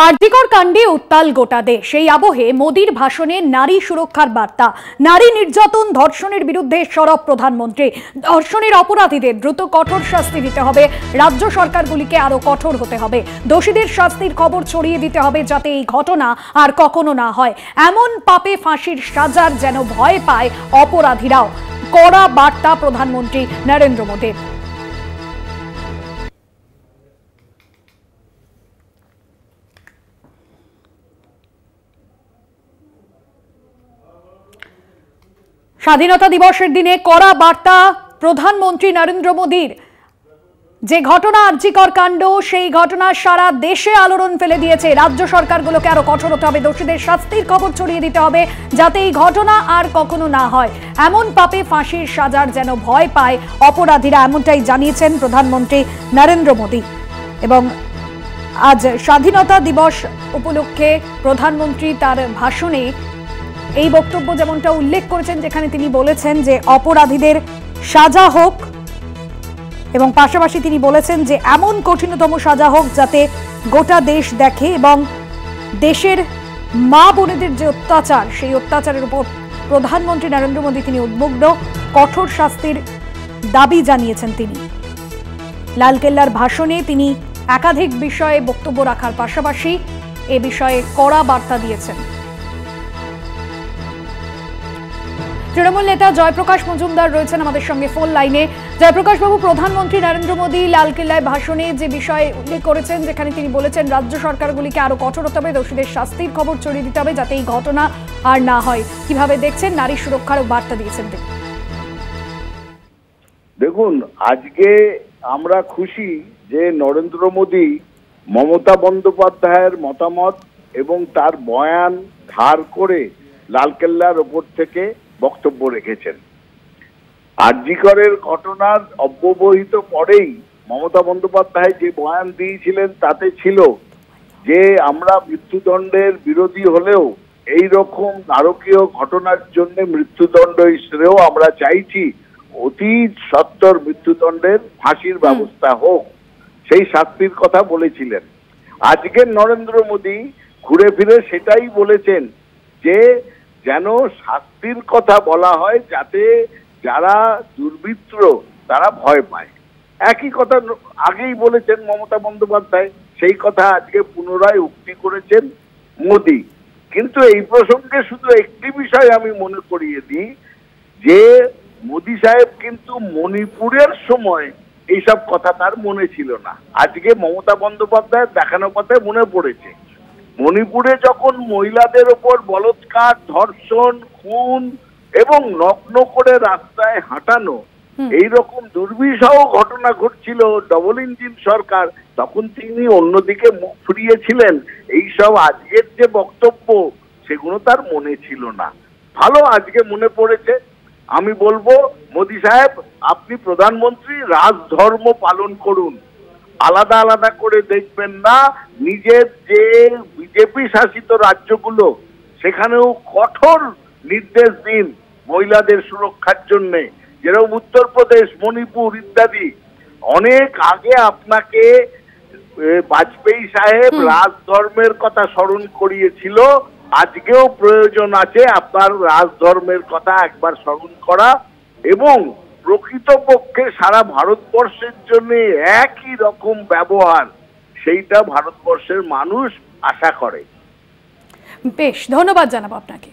আরজিকর কাণ্ডে উত্তাল গোটা দেশ। সেই আবহে মোদির ভাষণে নারী সুরক্ষার বার্তা। নারী নির্যাতন, ধর্ষণের বিরুদ্ধে সরব প্রধানমন্ত্রী। ধর্ষণের অপরাধীদের দ্রুত কঠোর শাস্তি দিতে হবে, রাজ্য সরকারগুলিকে আরো কঠোর হতে হবে। দোষীদের শাস্তির খবর ছড়িয়ে দিতে হবে, যাতে এই ঘটনা আর কখনো না হয়। এমন পাপে ফাঁসির সাজার যেন ভয় পায় অপরাধীরাও। কড়া বার্তা প্রধানমন্ত্রী নরেন্দ্র মোদীর। স্বাধীনতা দিবসের দিনে কড়া বার্তা প্রধানমন্ত্রী নরেন্দ্র মোদীর। যে ঘটনা আরজিকর কাণ্ড, সেই ঘটনা সারা দেশে আলোড়ন ফেলে দিয়েছে। রাজ্য সরকারগুলোকে আরো কঠোর হতে হবে, দোষীদের শাস্তির খবর ছড়িয়ে দিতে হবে, যাতে এই ঘটনা আর কখনো না হয়। এমন পাপে ফাঁসির সাজার যেন ভয় পায় অপরাধীরা, এমনটাই জানিয়েছেন প্রধানমন্ত্রী নরেন্দ্র মোদী। এবং আজ স্বাধীনতা দিবস উপলক্ষে প্রধানমন্ত্রী তার ভাষণে এই বক্তব্য যেমনটা উল্লেখ করেছেন, যেখানে তিনি বলেছেন যে অপরাধীদের সাজা হোক, এবং পাশাপাশি তিনি বলেছেন যে এমন কঠিনতম সাজা হোক যাতে গোটা দেশ দেখে, এবং দেশের মা বোনেদের যে অত্যাচার, সেই অত্যাচারের উপর প্রধানমন্ত্রী নরেন্দ্র মোদী তিনি উদ্বিগ্ন। কঠোর শাস্তির দাবি জানিয়েছেন তিনি। লালকেল্লার ভাষণে তিনি একাধিক বিষয়ে বক্তব্য রাখার পাশাপাশি এ বিষয়ে কড়া বার্তা দিয়েছেন। তৃণমূল নেতা জয়প্রকাশ মজুমদার রয়েছেন আমাদের সঙ্গে ফোন লাইনে। জয়প্রকাশ বাবু, প্রধানমন্ত্রী নরেন্দ্র মোদী লালকেল্লায় ভাষণে যে বিষয়ে উল্লেখ করেছেন, যেখানে তিনি বলেছেন রাজ্য সরকারগুলিকে আরো কঠোর হতে হবে, দোষীদের শাস্তির খবর ছড়িয়ে দিতে হবে, যাতে এই ঘটনা আর না হয়। কিভাবে দেখছেন নারী সুরক্ষারও বার্তা দিয়েছেন তিনি? দেখুন, আজকে আমরা খুশি যে নরেন্দ্র মোদী মমতা বন্দ্যোপাধ্যায়ের মতামত এবং তার বয়ান ধার করে লালকেল্লার ওপর থেকে বক্তব্য রেখেছেন। আরজি করের ঘটনার অব্যবহিত পরেই মমতা বন্দ্যোপাধ্যায় যে বয়ান দিয়েছিলেন তাতে ছিল যে আমরা মৃত্যুদণ্ডের বিরোধী হলেও এই রকম নারকীয় ঘটনার জন্য মৃত্যুদণ্ড হিসেবেও আমরা চাইছি অতি সত্বর মৃত্যুদণ্ডের ফাঁসির ব্যবস্থা হোক, সেই শাস্তির কথা বলেছিলেন। আজকের নরেন্দ্র মোদী ঘুরে ফিরে সেটাই বলেছেন যে যেন শাস্তির কথা বলা হয় যাতে যারা দুর্বৃত্ত তারা ভয় পায়। একই কথা আগেই বলেছেন মমতা বন্দ্যোপাধ্যায়, সেই কথা আজকে পুনরায় উক্তি করেছেন মোদী। কিন্তু এই প্রসঙ্গে শুধু একটি বিষয় আমি মনে করিয়ে দিই যে মোদী সাহেব কিন্তু মণিপুরের সময় এইসব কথা তার মনে ছিল না, আজকে মমতা বন্দ্যোপাধ্যায় দেখানো কথা মনে পড়েছে। মণিপুরে যখন মহিলাদের ওপর বলৎকার, ধর্ষণ, খুন এবং নগ্ন করে রাস্তায় হাঁটানো এইরকম দুর্বিষহ ঘটনা ঘটছিল ডবল ইঞ্জিন সরকার, তখন তিনি অন্যদিকে মুখ ফিরিয়েছিলেন। এইসব আজকের যে বক্তব্য সেগুলো তার মনে ছিল না। ভালো আজকে মনে পড়েছে। আমি বলবো মোদী সাহেব আপনি প্রধানমন্ত্রী, রাজধর্ম পালন করুন, আলাদা আলাদা করে দেখবেন না। নিজের যে বিজেপি শাসিত রাজ্যগুলো সেখানেও কঠোর নির্দেশ দিন মহিলাদের সুরক্ষার জন্য, যেরকম উত্তরপ্রদেশ, মণিপুর ইত্যাদি। অনেক আগে আপনাকে বাজপেয়ী সাহেব রাজধর্মের কথা স্মরণ করিয়েছিল, আজকেও প্রয়োজন আছে আপনার রাজধর্মের কথা একবার স্মরণ করা এবং প্রকৃতপক্ষে সারা ভারতবর্ষের জন্য একই রকম ব্যবহার, সেইটা ভারতবর্ষের মানুষ আশা করে। বেশ, ধন্যবাদ জানাবো আপনাকে।